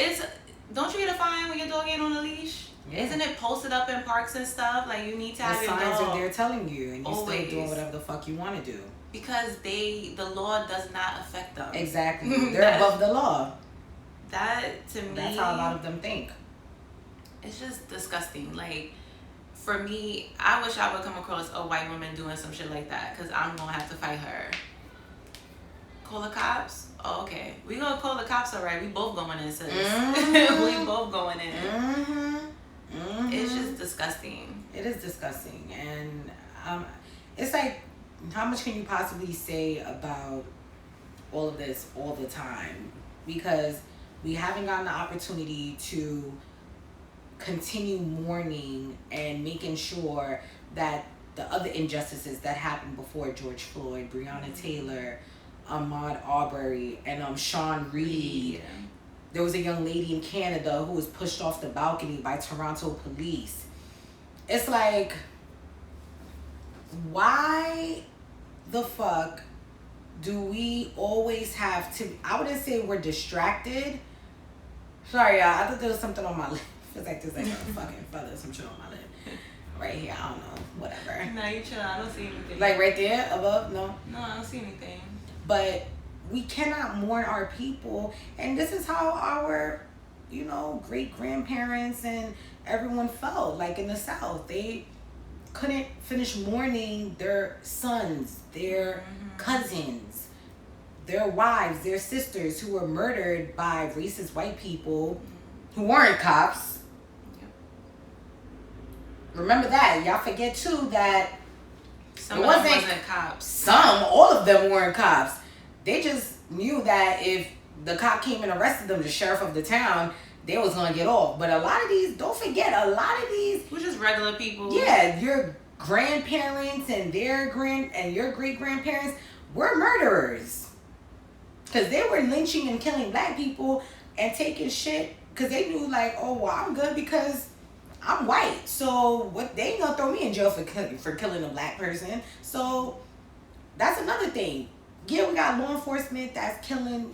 don't you get a fine when your dog ain't on a leash? Yeah. Isn't it posted up in parks and stuff? Like, you need to have your dog. The signs are there telling you, and you still doing whatever the fuck you want to do. Because the law does not affect them. Exactly. They're above the law. That, to me, that's how a lot of them think. It's just disgusting. Like, for me, I wish I would come across a white woman doing some shit like that, because I'm going to have to fight her. Call the cops? Oh, okay. We going to call the cops, all right. We both going in, sis. We both going in. It's just disgusting. It is disgusting. And it's like, how much can you possibly say about all of this all the time? Because we haven't gotten the opportunity to continue mourning and making sure that the other injustices that happened before George Floyd, Breonna Taylor, Ahmaud Arbery, and Sean Reed. Yeah. There was a young lady in Canada who was pushed off the balcony by Toronto police. It's like, why the fuck do we always have to... I wouldn't say we're distracted. Sorry, y'all. I thought there was something on my lip. Feels like there's like a fucking feather, some shit on my lip. Right here. I don't know. Whatever. No, you chill. I don't see anything. Like right there? Above? No? No, I don't see anything. But we cannot mourn our people. And this is how our, great-grandparents and everyone felt. Like in the South. They couldn't finish mourning their sons, their cousins, their wives, their sisters who were murdered by racist white people who weren't cops. Yep. Remember that. Y'all forget too that some of them wasn't cops. All of them weren't cops. They just knew that if the cop came and arrested them, the sheriff of the town, they was gonna get off. But a lot of these, don't forget, we're just regular people. Yeah, your grandparents and your great-grandparents were murderers. Because they were lynching and killing black people and taking shit because they knew, like, oh, well, I'm good because I'm white. So what, they ain't gonna throw me in jail for killing a black person. So that's another thing. Yeah, we got law enforcement that's killing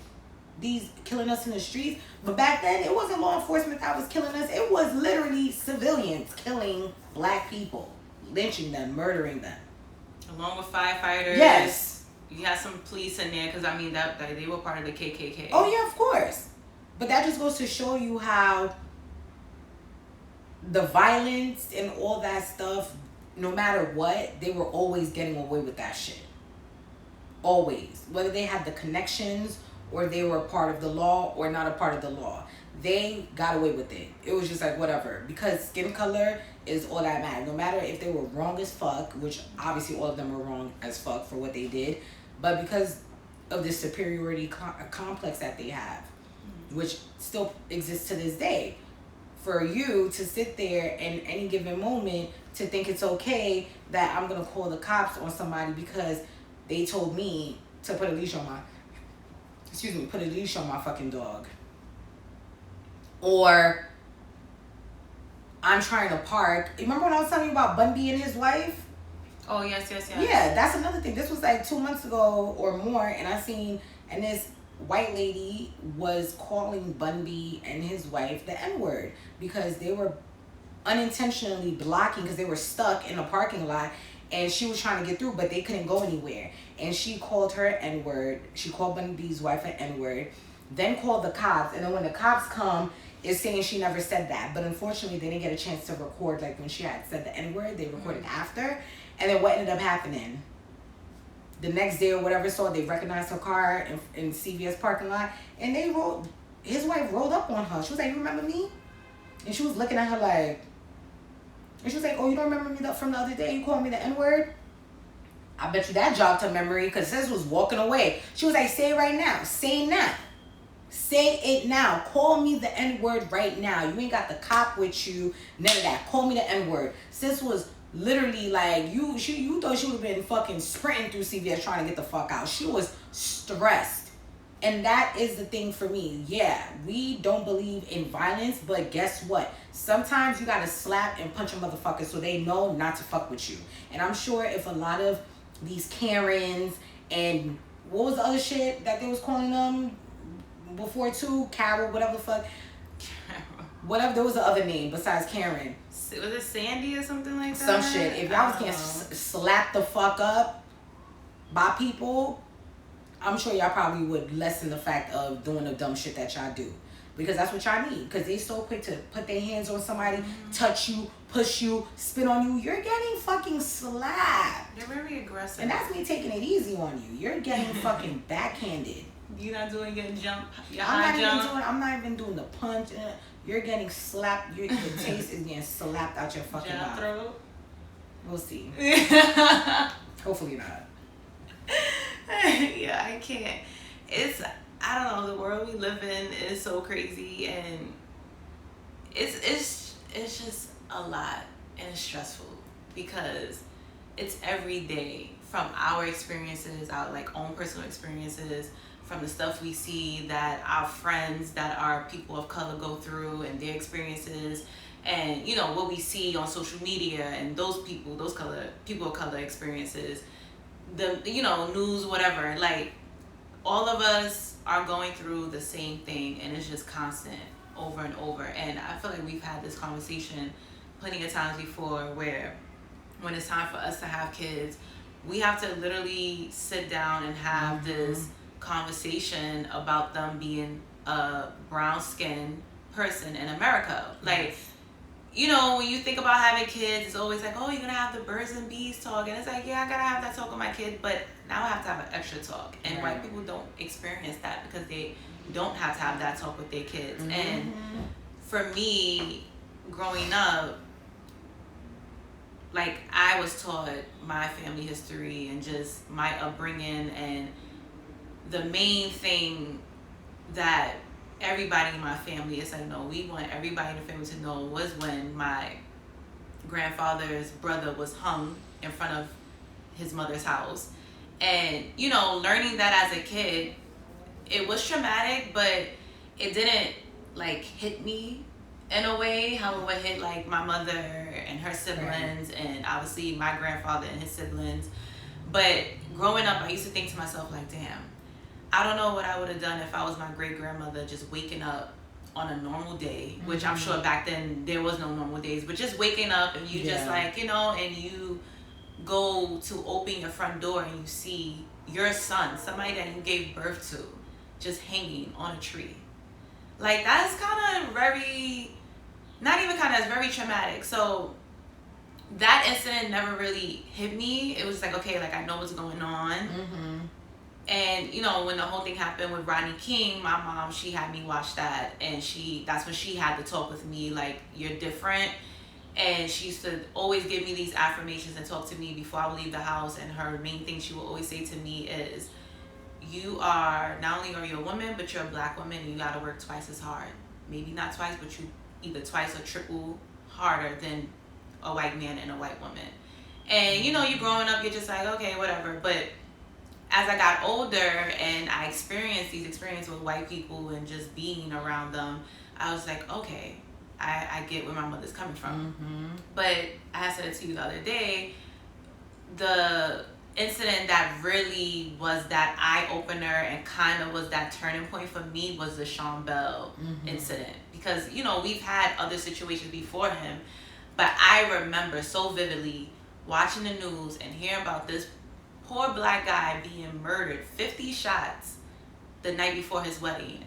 us in the streets. But back then, it wasn't law enforcement that was killing us. It was literally civilians killing black people, lynching them, murdering them. Along with firefighters. Yes. You had some police in there, because I mean that they were part of the KKK. Oh yeah, of course. But that just goes to show you how the violence and all that stuff, no matter what, they were always getting away with that shit. Always. Whether they had the connections or they were part of the law or not a part of the law. They got away with it. It was just like whatever. Because skin color is all that matters. No matter if they were wrong as fuck, which obviously all of them were wrong as fuck for what they did, but because of the superiority complex that they have, which still exists to this day, for you to sit there in any given moment to think it's okay that I'm gonna call the cops on somebody because they told me to put a leash on my fucking dog. Or I'm trying to park. Remember when I was telling you about Bun B and his wife? Oh, yes. Yeah, that's another thing. This was like 2 months ago or more, and this white lady was calling Bun B and his wife the N-word because they were unintentionally blocking because they were stuck in a parking lot, and she was trying to get through, but they couldn't go anywhere. And she called her N-word. She called Bun B's wife an N-word, then called the cops, and then when the cops come, is saying she never said that. But unfortunately, they didn't get a chance to record, like when she had said the N-word, they recorded after. And then what ended up happening? The next day or whatever, they recognized her car in CVS parking lot, and his wife rolled up on her. She was like, "You remember me?" And she was looking at her like, and she was like, "Oh, you don't remember me from the other day? You called me the N-word?" I bet you that jogged her memory, because sis was walking away. She was like, "Say it right now. Say it now. Say it now. Call me the N-word right now. You ain't got the cop with you. None of that. Call me the N-word." Sis was literally like, you thought she would have been fucking sprinting through CVS trying to get the fuck out. She was stressed. And that is the thing for me. Yeah, we don't believe in violence, but guess what? Sometimes you gotta slap and punch a motherfucker so they know not to fuck with you. And I'm sure if a lot of these Karens and what was the other shit that they was calling them before too? Carol, whatever the fuck. Whatever, there was the other name besides Karen. Was it Sandy or something like that? Some shit. If y'all was getting slapped the fuck up by people, I'm sure y'all probably would lessen the fact of doing the dumb shit that y'all do. Because that's what y'all need. Because they so quick to put their hands on somebody, touch you, push you, spit on you. You're getting fucking slapped. They're very aggressive. And that's me taking it easy on you. You're getting fucking backhanded. You're not doing your jump, your I'm not even doing the punch. You're getting slapped. Your taste is getting slapped out your fucking mouth. Throat. We'll see. Hopefully not. Yeah, I can't. I don't know. The world we live in is so crazy, and it's just a lot, and it's stressful because it's every day from our experiences, our like own personal experiences, from the stuff we see that our friends that are people of color go through and their experiences, and you know what we see on social media and those people of color experiences, the news, whatever. Like all of us are going through the same thing, and it's just constant over and over. And I feel like we've had this conversation plenty of times before, where when it's time for us to have kids, we have to literally sit down and have this conversation about them being a brown skinned person in America. Like, when you think about having kids, it's always like, oh, you're gonna have the birds and bees talk, and it's like, yeah, I gotta have that talk with my kid, but now I have to have an extra talk. And white people don't experience that because they don't have to have that talk with their kids. And for me, growing up, like, I was taught my family history and just my upbringing, and the main thing that everybody in my family is like, no, we want everybody in the family to know, was when my grandfather's brother was hung in front of his mother's house. And, learning that as a kid, it was traumatic, but it didn't, like, hit me in a way how it would hit, like, my mother and her siblings, and obviously my grandfather and his siblings. But growing up, I used to think to myself, like, damn, I don't know what I would have done if I was my great-grandmother, just waking up on a normal day, which I'm sure back then there was no normal days, but just waking up and you just like, and you go to open your front door and you see your son, somebody that you gave birth to, just hanging on a tree. Like, that's kind of very, not even kind of, it's very traumatic. So that incident never really hit me. It was like, okay, like, I know what's going on. Mm-hmm. And, you know, when the whole thing happened with Rodney King, my mom, she had me watch that. And that's when she had to talk with me, like, you're different. And she used to always give me these affirmations and talk to me before I would leave the house. And her main thing she would always say to me is, you are, not only are you a woman, but you're a black woman, and you got to work twice as hard. Maybe not twice, but you either twice or triple harder than a white man and a white woman. And, you know, you growing up, you're just like, okay, whatever. But as I got older and I experienced these experiences with white people and just being around them, I was like, okay, I get where my mother's coming from. Mm-hmm. But I said to you the other day, the incident that really was that eye-opener and kind of was that turning point for me was the Sean Bell incident. Because, you know, we've had other situations before him, but I remember so vividly watching the news and hearing about this poor black guy being murdered, 50 shots the night before his wedding.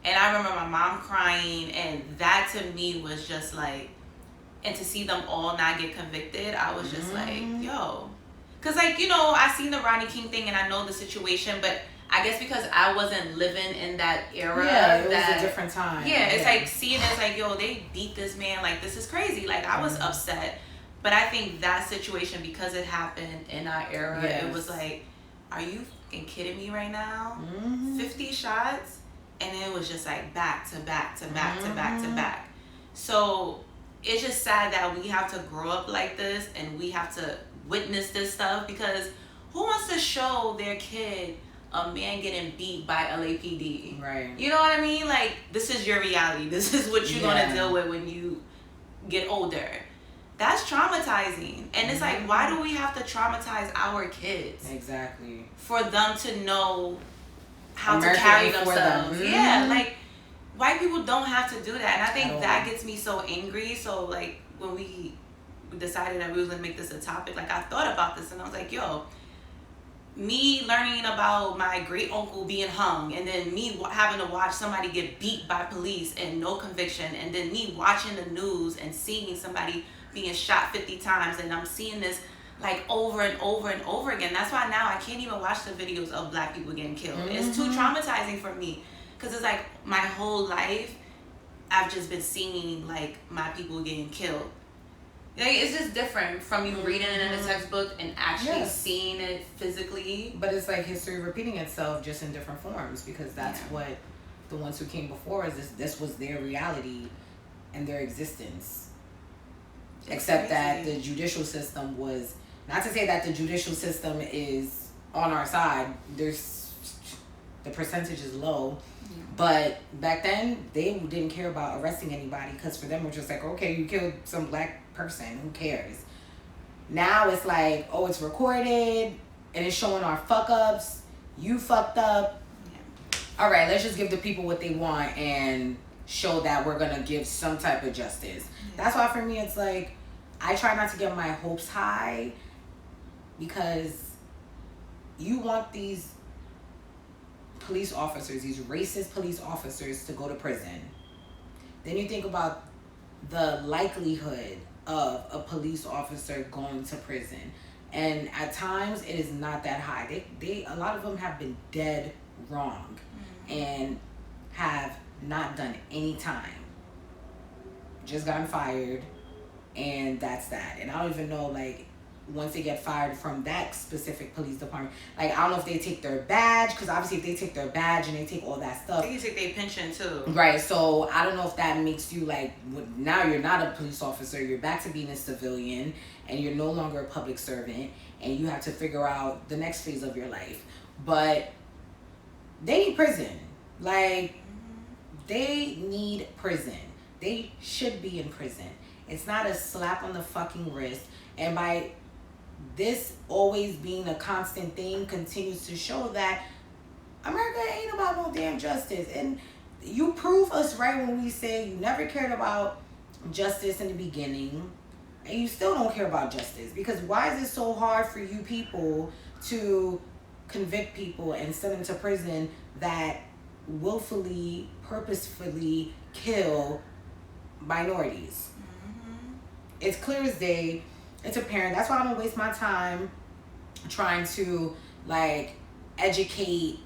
And I remember my mom crying, and that to me was just like, and to see them all not get convicted, I was just like, yo. Because, like, you know, I seen the Rodney King thing and I know the situation, but I guess because I wasn't living in that era. Yeah, it was a different time. Yeah, it's like seeing it, it's like, yo, they beat this man. Like, this is crazy. Like, I was upset. But I think that situation, because it happened in our era, it was like, are you fucking kidding me right now? 50 shots? And it was just like back to back to back to back to back. So it's just sad that we have to grow up like this and we have to witness this stuff, because who wants to show their kid a man getting beat by LAPD? Right. You know what I mean? Like, this is your reality. This is what you're going to deal with when you get older. That's traumatizing. And it's like, why do we have to traumatize our kids? Exactly. For them to know how to carry themselves. Yeah, like, white people don't have to do that. And I think that gets me so angry. So, like, when we decided that we was going to make this a topic, like, I thought about this and I was like, yo, me learning about my great uncle being hung, and then me having to watch somebody get beat by police and no conviction, and then me watching the news and seeing somebody being shot 50 times, and I'm seeing this like over and over and over again. That's why now I can't even watch the videos of black people getting killed. It's too traumatizing for me, because it's like my whole life I've just been seeing like my people getting killed. Like, it's just different from you reading it in a textbook and actually seeing it physically. But it's like history repeating itself, just in different forms, because that's what the ones who came before us, this was their reality and their existence. Except that the judicial system was, not to say that the judicial system is on our side, the percentage is low, but back then they didn't care about arresting anybody, because for them it was just like, okay, you killed some black person, who cares? Now it's like, oh, it's recorded and it's showing our fuck ups, you fucked up, all right, let's just give the people what they want and show that we're gonna give some type of justice. That's why for me it's like, I try not to get my hopes high, because you want these police officers, these racist police officers, to go to prison. Then you think about the likelihood of a police officer going to prison, and at times it is not that high. They a lot of them have been dead wrong and have not done any time, just gotten fired, and that's that. And I don't even know, like, once they get fired from that specific police department, like, I don't know if they take their badge, because obviously if they take their badge and they take all that stuff, they can take their pension too, right? So I don't know if that makes you like, now you're not a police officer, you're back to being a civilian, and you're no longer a public servant, and you have to figure out the next phase of your life. But they need prison. Like, they need prison. They should be in prison. It's not a slap on the fucking wrist. And by this always being a constant thing, continues to show that America ain't about no damn justice. And you prove us right when we say you never cared about justice in the beginning. and you still don't care about justice. Because why is it so hard for you people to convict people and send them to prison that willfully, purposefully kill minorities? It's clear as day. It's apparent. That's why I don't waste my time trying to like educate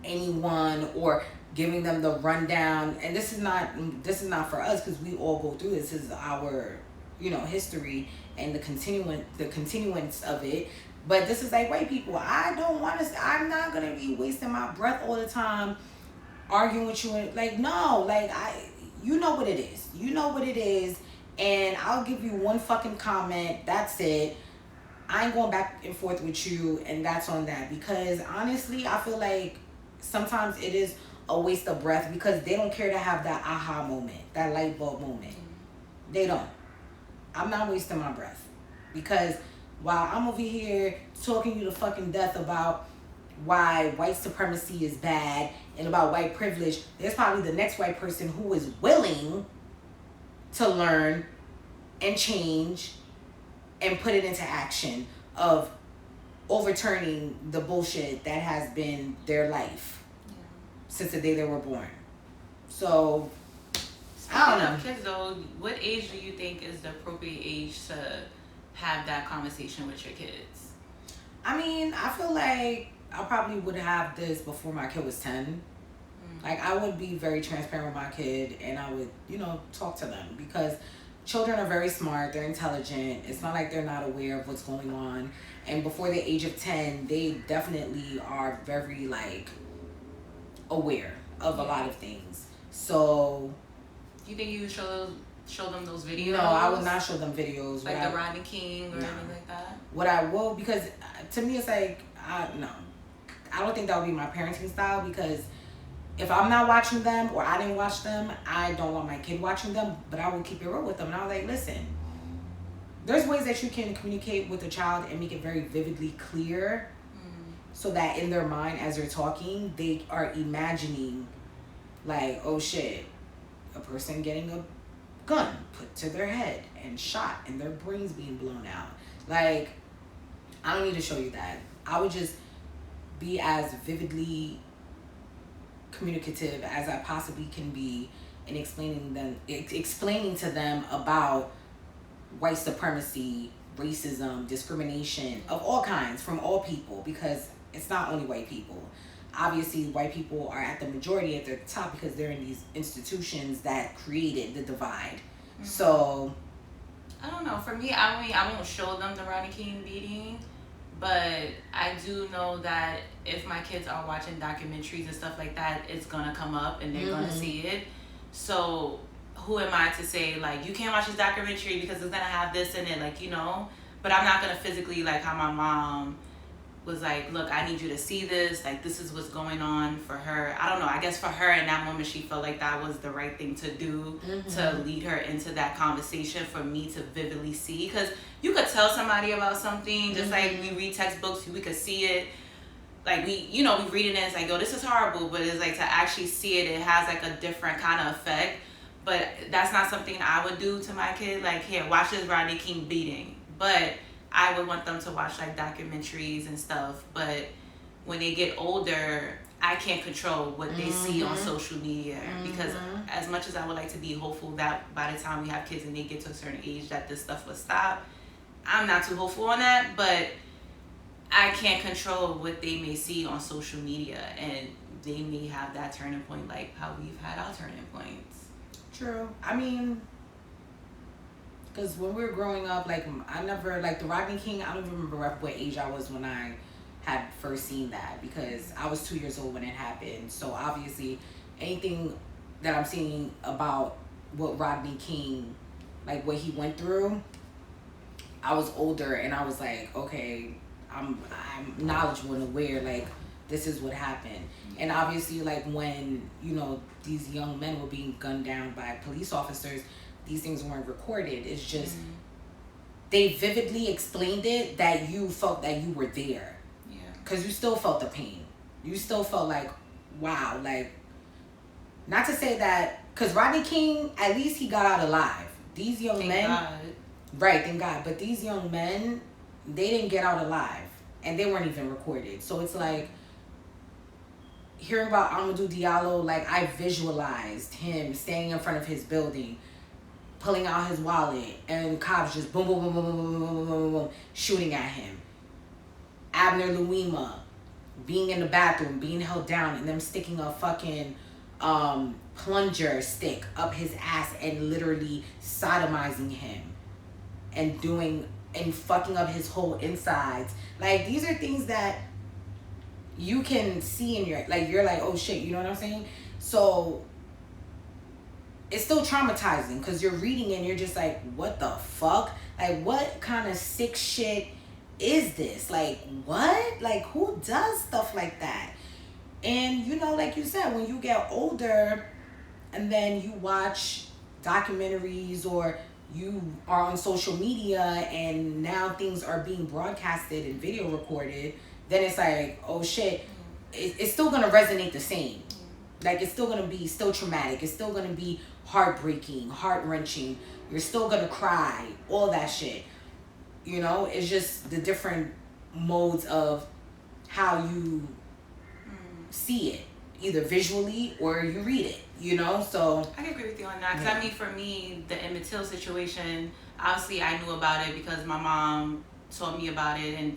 anyone or giving them the rundown. And this is not for us, because we all go through this. This is our, history and the continuance of it. But this is like white people. I'm not gonna be wasting my breath all the time arguing with you. Like, no, like you know what it is. You know what it is. And I'll give you one fucking comment. That's it. I ain't going back and forth with you, and that's on that. Because honestly, I feel like sometimes it is a waste of breath, because they don't care to have that aha moment, that light bulb moment. They don't. I'm not wasting my breath. Because while I'm over here talking you to fucking death about why white supremacy is bad and about white privilege, there's probably the next white person who is willing to learn and change and put it into action of overturning the bullshit that has been their life since the day they were born. So, I don't know. Kids though, what age do you think is the appropriate age to have that conversation with your kids? I mean, I feel like I probably would have this before my kid was 10. Like, I would be very transparent with my kid, and I would, talk to them, because children are very smart, they're intelligent. It's not like they're not aware of what's going on. And before the age of 10, they definitely are very, like, aware of a lot of things. So, you think you would show them those videos? No, I would not show them videos. Like the Rodney King or anything like that? What I will, because to me it's like, no. I don't think that would be my parenting style, because if I'm not watching them or I didn't watch them, I don't want my kid watching them, but I will keep it real with them. And I was like, listen, there's ways that you can communicate with a child and make it very vividly clear so that in their mind as they're talking, they are imagining like, oh shit, a person getting a gun put to their head and shot and their brains being blown out. Like, I don't need to show you that. I would just be as vividly communicative as I possibly can be in explaining to them about white supremacy, racism, discrimination of all kinds from all people, because it's not only white people. Obviously, white people are at the majority at the top because they're in these institutions that created the divide. So, I don't know. For me, I won't show them the Rodney King beating, but I do know that if my kids are watching documentaries and stuff like that, it's gonna come up and they're gonna see it. So who am I to say, like, you can't watch this documentary because it's gonna have this in it, like, but I'm not gonna physically, like how my mom was like, look, I need you to see this, like, this is what's going on for her. I don't know, I guess for her in that moment, she felt like that was the right thing to do, to lead her into that conversation for me to vividly see. Because you could tell somebody about something, just like we read textbooks, we could see it. Like, we read it and it's like, yo, this is horrible, but it's like to actually see it, it has like a different kind of effect. But that's not something I would do to my kid, like, here, watch this Rodney King beating. But I would want them to watch like documentaries and stuff. But when they get older, I can't control what they see on social media, because as much as I would like to be hopeful that by the time we have kids and they get to a certain age that this stuff will stop, I'm not too hopeful on that. But I can't control what they may see on social media, and they may have that turning point like how we've had our turning points. True. I mean, because when we were growing up, like, I never, like, the Rodney King, I don't even remember what age I was when I had first seen that, because I was 2 years old when it happened. So obviously anything that I'm seeing about what Rodney King, like what he went through, I was older and I was like, okay, I'm knowledgeable and aware, like, this is what happened. And obviously, like, when, these young men were being gunned down by police officers, these things weren't recorded. It's just, they vividly explained it that you felt that you were there. Yeah. Because you still felt the pain. You still felt like, wow, like, not to say that, because Rodney King, at least he got out alive. These young men, Right, thank God. But these young men, they didn't get out alive. And they weren't even recorded. So it's like, hearing about Amadou Diallo, like, I visualized him standing in front of his building, pulling out his wallet, and cops just boom, boom, boom, boom, boom, boom, boom, boom, boom, boom, shooting at him. Abner Louima being in the bathroom, being held down, and them sticking a fucking plunger stick up his ass and literally sodomizing him and fucking up his whole insides. Like, these are things that you can see in your, like, you're like, oh shit, you know what I'm saying? So it's still traumatizing because you're reading and you're just like, what the fuck? Like, what kind of sick shit is this? Like, what? Like, who does stuff like that? And, you know, like you said, when you get older and then you watch documentaries or you are on social media and now things are being broadcasted and video recorded, then it's like, oh shit, it's still gonna resonate the same. Like, it's still gonna be still traumatic. It's still gonna be heartbreaking, heart-wrenching. You're still gonna cry, all that shit. You know, it's just the different modes of how you see it, either visually or you read it, you know? So I can agree with you on that, because I mean, for me, the Emmett Till situation, obviously I knew about it because my mom told me about it in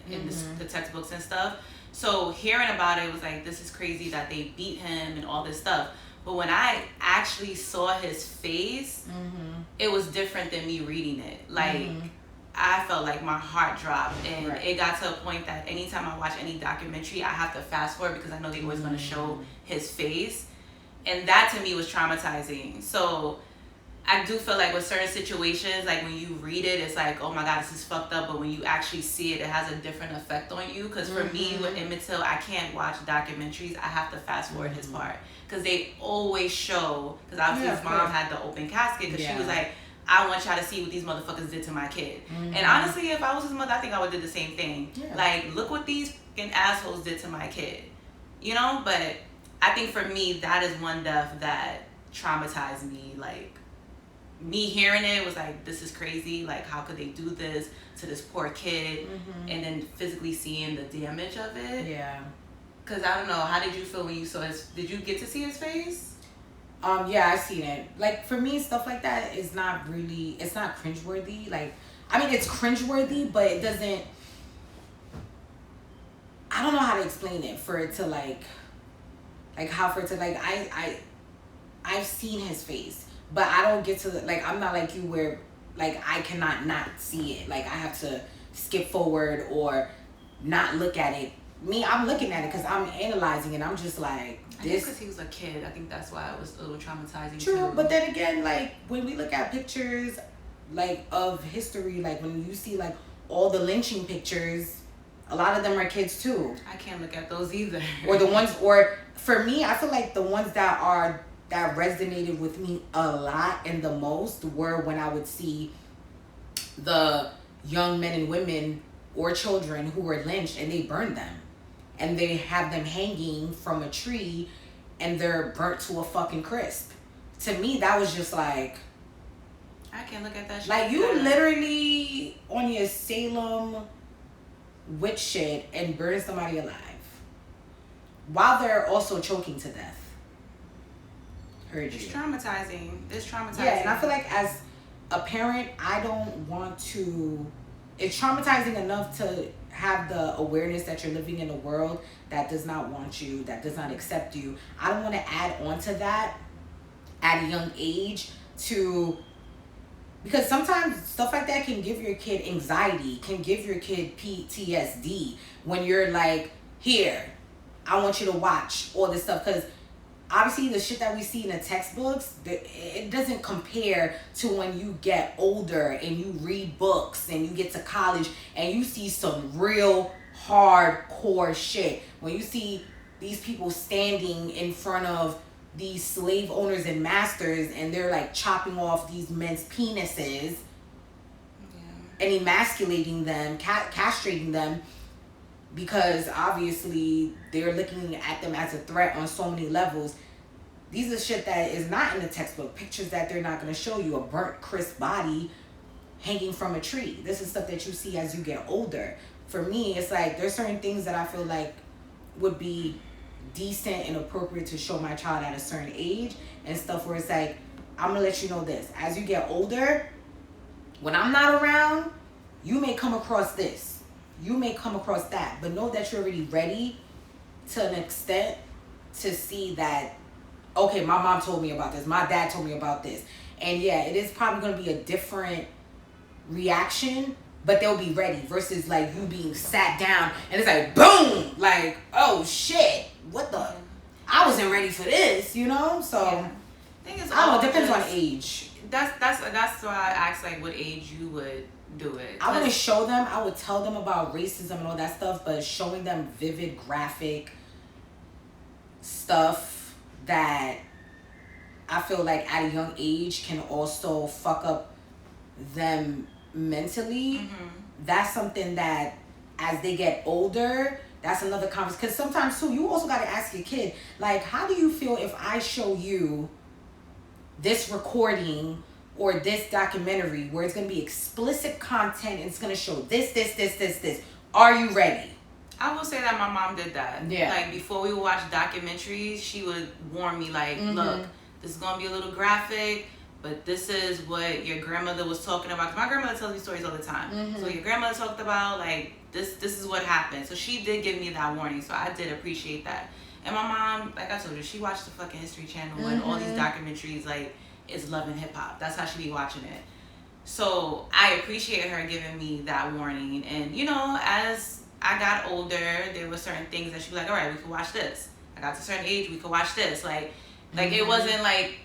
the textbooks and stuff. So hearing about it was like, this is crazy that they beat him and all this stuff. But when I actually saw his face, it was different than me reading it. Like, I felt like my heart dropped, and it got to a point that anytime I watch any documentary, I have to fast forward because I know they're always going to show his face. And that to me was traumatizing. So I do feel like with certain situations, like when you read it, it's like, oh my God, this is fucked up. But when you actually see it, it has a different effect on you. Because for me, with Emmett Till, I can't watch documentaries. I have to fast forward his part. Because they always show, because obviously his mom had the open casket, because she was like, I want y'all to see what these motherfuckers did to my kid. And honestly, if I was his mother, I think I would do the same thing. Like, look what these fucking assholes did to my kid. You know? But I think for me, that is one death that traumatized me. Like, me hearing it was like, this is crazy. Like, how could they do this to this poor kid? And then physically seeing the damage of it. Yeah. Because I don't know, how did you feel when you saw his, did you get to see his face? Yeah, I seen it. Like, for me, stuff like that is not really, it's not cringeworthy. Like, I mean, it's cringeworthy, but it doesn't, I don't know how to explain it for it to like how for it to like, I've seen his face, but I don't get to, like, I'm not like you where, like, I cannot not see it. Like, I have to skip forward or not look at it. Me, I'm looking at it because I'm analyzing it. I'm just like, this. Because he was a kid. I think that's why it was a little traumatizing. True, too. But then again, like, when we look at pictures, like, of history, like, when you see, like, all the lynching pictures, a lot of them are kids, too. I can't look at those either. Or the ones, or, for me, I feel like the ones that resonated with me a lot and the most were when I would see the young men and women or children who were lynched and they burned them. And they have them hanging from a tree and they're burnt to a fucking crisp. To me, that was just like, I can't look at that shit. Like, you literally on your Salem witch shit and burn somebody alive while they're also choking to death. Heard you. It's traumatizing. It's traumatizing. Yeah, and I feel like as a parent, I don't want to, it's traumatizing enough to have the awareness that you're living in a world that does not want you, that does not accept you. I don't want to add on to that at a young age because sometimes stuff like that can give your kid anxiety, can give your kid PTSD when you're like, here, I want you to watch all this stuff. Because obviously the shit that we see in the textbooks, it doesn't compare to when you get older and you read books and you get to college and you see some real hardcore shit. When you see these people standing in front of these slave owners and masters and they're like chopping off these men's penises and emasculating them, castrating them, because obviously they're looking at them as a threat on so many levels. These are shit that is not in the textbook. Pictures that they're not going to show you. A burnt, crisp body hanging from a tree. This is stuff that you see as you get older. For me, it's like there's certain things that I feel like would be decent and appropriate to show my child at a certain age, and stuff where it's like, I'm gonna let you know this. As you get older, when I'm not around, you may come across this. You may come across that. But know that you're already ready to an extent to see that, okay, my mom told me about this. My dad told me about this. And yeah, it is probably going to be a different reaction, but they'll be ready versus like you being sat down and it's like, boom, like, oh shit, what the? I wasn't ready for this, you know? So, yeah. I think it's I don't know, it depends on age. That's why I asked like what age you would do it. I wouldn't show them. I would tell them about racism and all that stuff, but showing them vivid, graphic stuff that I feel like at a young age can also fuck up them mentally. Mm-hmm. That's something that as they get older, that's another conversation. Because sometimes too, you also got to ask your kid, like, how do you feel if I show you this recording or this documentary where it's going to be explicit content and it's going to show this. Are you ready? I will say that my mom did that. Yeah. Like, before we would watch documentaries, she would warn me, like, look, this is going to be a little graphic, but this is what your grandmother was talking about. 'Cause my grandmother tells me stories all the time. So your grandmother talked about, like, this is what happened. So she did give me that warning. So I did appreciate that. And my mom, like I told you, she watched the fucking History Channel and all these documentaries, like, it's Love and Hip Hop. That's how she be watching it. So I appreciate her giving me that warning. And, you know, as I got older, there were certain things that she'd be like, all right, we could watch this. I got to a certain age, we could watch this. Like it wasn't like,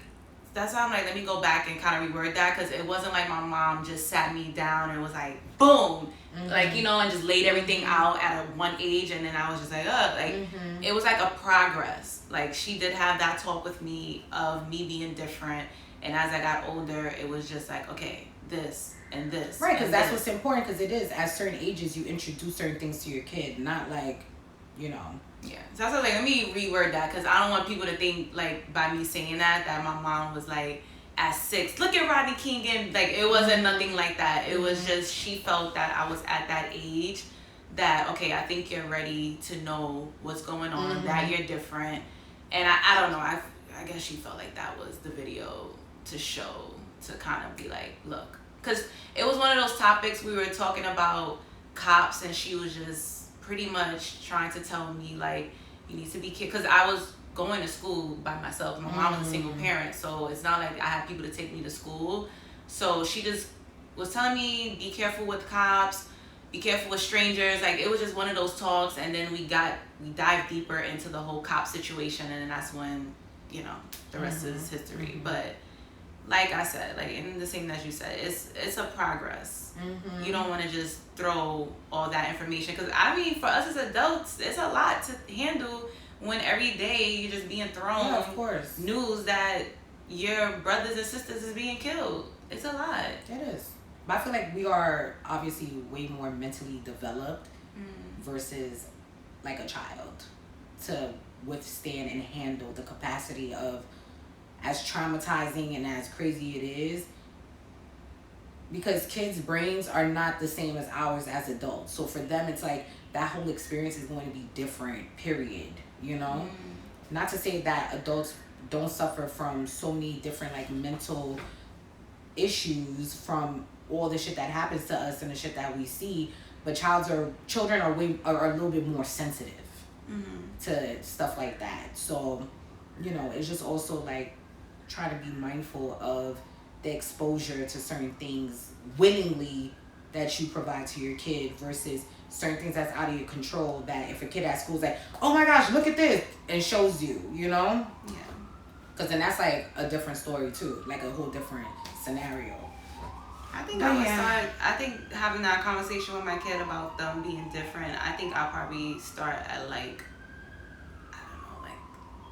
that's why I'm like, let me go back and kind of reword that, because it wasn't like my mom just sat me down and was like, boom, like, you know, and just laid everything out at a one age, and then I was just like, it was like a progress. Like, she did have that talk with me of me being different, and as I got older, it was just like, okay, this and this. Right, because that's what's important, because it is, at certain ages, you introduce certain things to your kid, not like, you know. Yeah, so I was like, let me reword that, because I don't want people to think, like, by me saying that my mom was like, at 6, look at Rodney King, and like, it wasn't nothing like that. It was just, she felt that I was at that age that, okay, I think you're ready to know what's going on, that you're different. And I don't know, I guess she felt like that was the video to show, to kind of be like, look, because it was one of those topics we were talking about cops, and she was just pretty much trying to tell me, like, you need to be careful, because I was going to school by myself. My mom was a single parent, so it's not like I had people to take me to school. So she just was telling me, be careful with cops, be careful with strangers. Like, it was just one of those talks, and then we dived deeper into the whole cop situation, and then that's when, you know, the rest is history. But like I said, like, in the same as you said, it's a progress. You don't want to just throw all that information, because I mean, for us as adults, it's a lot to handle when every day you're just being thrown news that your brothers and sisters is being killed. It's a lot. It is. But I feel like we are obviously way more mentally developed versus like a child to withstand and handle the capacity of, as traumatizing and as crazy it is, because kids' brains are not the same as ours as adults. So for them, it's like that whole experience is going to be different, period. You know? Not to say that adults don't suffer from so many different like mental issues from all the shit that happens to us and the shit that we see, but children are a little bit more sensitive to stuff like that. So, you know, it's just also like trying to be mindful of the exposure to certain things willingly that you provide to your kid versus certain things that's out of your control, that if a kid at school is like, oh my gosh, look at this, and shows you, you know? Yeah. Because then that's like a different story too, like a whole different scenario. I think I think having that conversation with my kid about them being different, I think I'll probably start at like, I don't know, like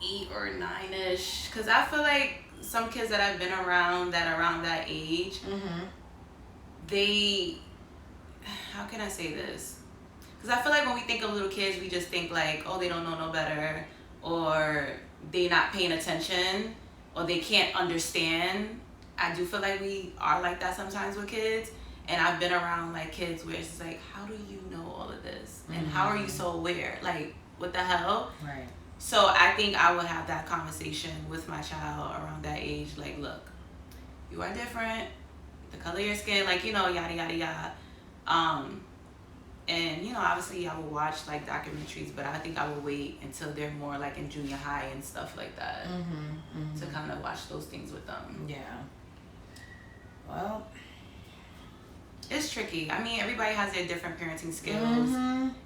8 or 9-ish. Because I feel like some kids that I've been around that are around that age, they, how can I say this? Because I feel like when we think of little kids, we just think like, oh, they don't know no better, or they not paying attention, or they can't understand. I do feel like we are like that sometimes with kids. And I've been around like kids where it's like, how do you know all of this? And how are you so aware? Like, what the hell? Right. So I think I would have that conversation with my child around that age. Like, look, you are different. The color of your skin, like, you know, yada, yada, yada. And, you know, obviously I will watch like documentaries, but I think I will wait until they're more like in junior high and stuff like that to kind of watch those things with them. Yeah. Well, it's tricky. I mean, everybody has their different parenting skills.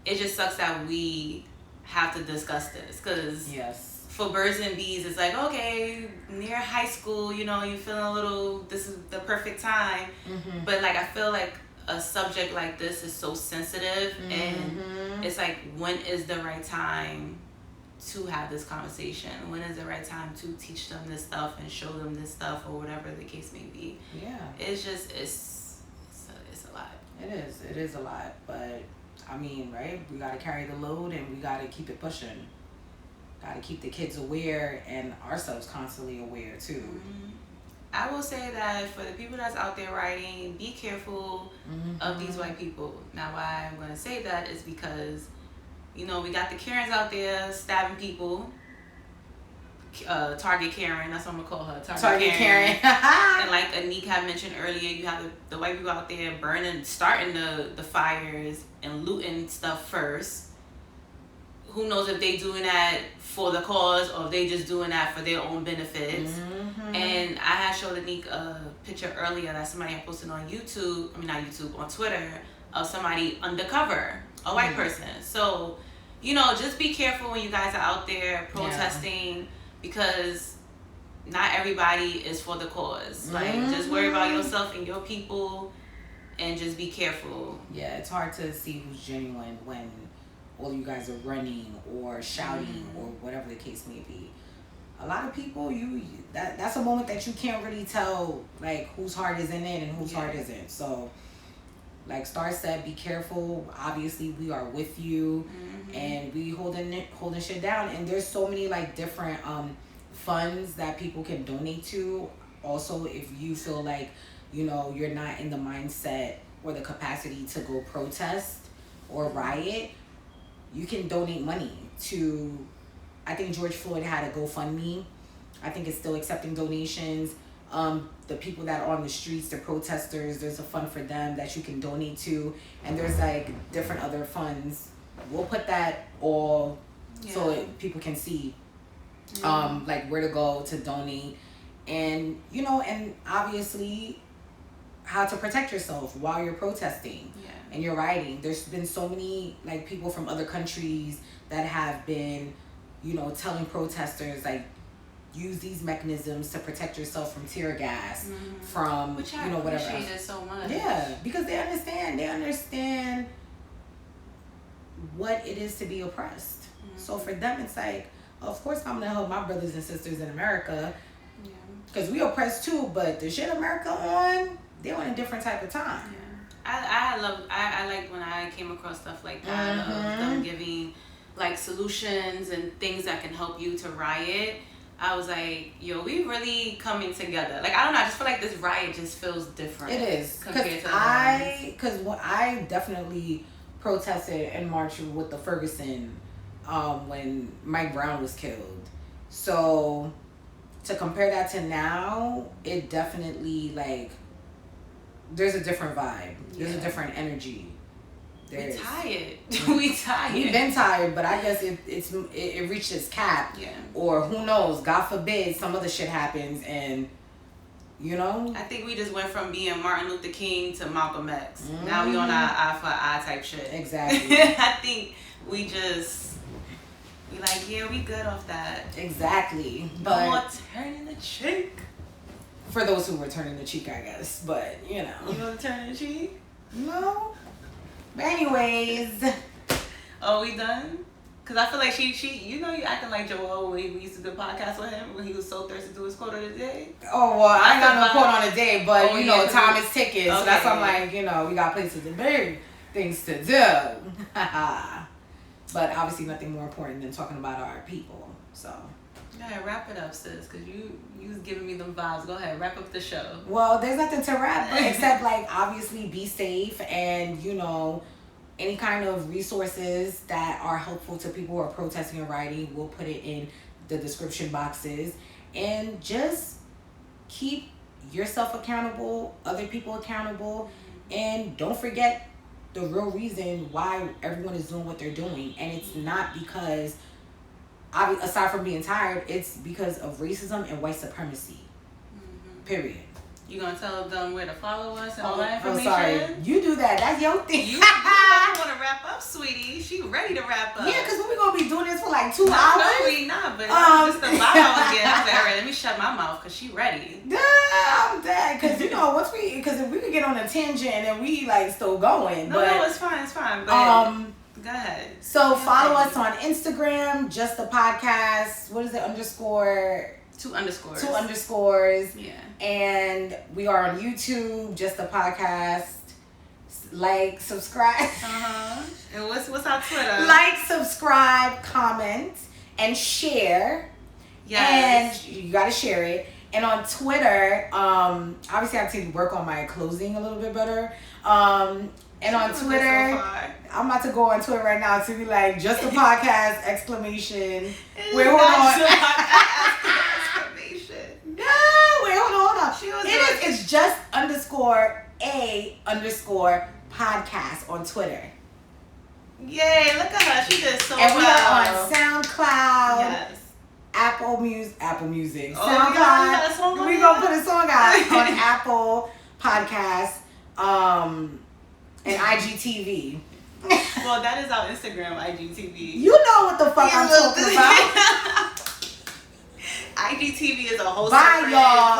It just sucks that we have to discuss this because yes, for birds and bees, it's like, okay, near high school, you know, you feeling a little, this is the perfect time. But like, I feel like a subject like this is so sensitive and it's like, when is the right time to have this conversation? When is the right time to teach them this stuff and show them this stuff or whatever the case may be? Yeah. It's just, it's a lot. It is a lot, but I mean, right? We got to carry the load and we got to keep it pushing. Got to keep the kids aware and ourselves constantly aware too. I will say that for the people that's out there writing, be careful of these white people. Now, why I'm going to say that is because, you know, we got the Karens out there stabbing people. Target Karen, that's what I'm going to call her. Target Karen. And like Anik had mentioned earlier, you have the white people out there starting the fires and looting stuff first. Who knows if they doing that for the cause or if they just doing that for their own benefits. And I had showed Anik a picture earlier that somebody had posted on YouTube, on Twitter, of somebody undercover, a white person. So, you know, just be careful when you guys are out there protesting because not everybody is for the cause. Like, just worry about yourself and your people and just be careful. Yeah, it's hard to see who's genuine when all you guys are running or shouting or whatever the case may be. A lot of people, that's a moment that you can't really tell like whose heart is in it and whose heart isn't. So, like Star said, be careful. Obviously, we are with you, and we holding shit down. And there's so many like different funds that people can donate to. Also, if you feel like, you know, you're not in the mindset or the capacity to go protest or riot, you can donate money to, I think George Floyd had a GoFundMe. I think it's still accepting donations. The people that are on the streets, the protesters, there's a fund for them that you can donate to. And there's like different other funds. We'll put that all so people can see like where to go to donate. And, you know, and obviously how to protect yourself while you're protesting and you're rioting. There's been so many like people from other countries that have been, you know, telling protesters like, use these mechanisms to protect yourself from tear gas, from, which you know, whatever. I appreciate it so much. Yeah, because they understand what it is to be oppressed. So for them, it's like, of course I'm gonna help my brothers and sisters in America, because we oppressed too. But the shit America on, they're on a different type of time. I like when I came across stuff like that of them giving like solutions and things that can help you to riot. I was like, yo, we really coming together. Like, I don't know, I just feel like this riot just feels different. It is. Compared to I definitely protested and marched with the Ferguson when Mike Brown was killed. So to compare that to now, it definitely, like, there's a different vibe. There's a different energy. We're tired. We tired. We've been tired, but I guess it reached its cap. Yeah. Or who knows? God forbid some other shit happens, and you know. I think we just went from being Martin Luther King to Malcolm X. Now we on our eye for eye type shit. Exactly. I think we like, yeah, we good off that. Exactly. But no more turning the cheek. For those who were turning the cheek, I guess. But you know. You want to turn the cheek? No. But anyways. Oh, we done? Because I feel like she, you know, you acting like Joel when we used to do podcasts with him when he was so thirsty to do his quote of the day. Oh, well, I ain't got no quote on the day, but, you know, time is ticking. Okay. So that's why I'm like, you know, we got places to be, things to do. But obviously nothing more important than talking about our people. So, Go ahead, wrap it up, sis, because you was giving me them vibes. Go ahead, wrap up the show. Well, there's nothing to wrap except like obviously be safe, and you know, any kind of resources that are helpful to people who are protesting and rioting, we'll put it in the description boxes. And just keep yourself accountable, other people accountable, and don't forget the real reason why everyone is doing what they're doing. And it's not because, aside from being tired, it's because of racism and white supremacy. Period. You gonna tell them where to follow us and all that information? Oh, sorry. You do that. That's your thing. You want to wrap up, sweetie. She ready to wrap up. Yeah, because we're going to be doing this for like 2 hours. No, we not. But just the vibe I was getting. I was like, all right, let me shut my mouth because she ready. I'm dead. Because, you know, because if we could get on a tangent and we like still going. No, it's fine. It's fine. But go ahead. So follow us on Instagram, Just the Podcast. What is it? _? 2 underscores. 2 underscores. Yeah. And we are on YouTube, Just the Podcast. Like, subscribe. And what's our Twitter? Like, subscribe, comment, and share. Yes. And you gotta share it. And on Twitter, obviously I have to work on my closing a little bit better. And on Twitter, I'm about to go on Twitter right now to be like, Just the Podcast, exclamation. Wait, hold on. No, wait, hold on. It's just _a_ podcast on Twitter. Yay, look at her. She did so well. And we are on SoundCloud. Yes. Apple Music. Oh, SoundCloud. We're going to put a song out on Apple Podcasts and IGTV. Well, that is our Instagram, IGTV. You know what the fuck I'm talking about. IGTV is a whole Bye, y'all.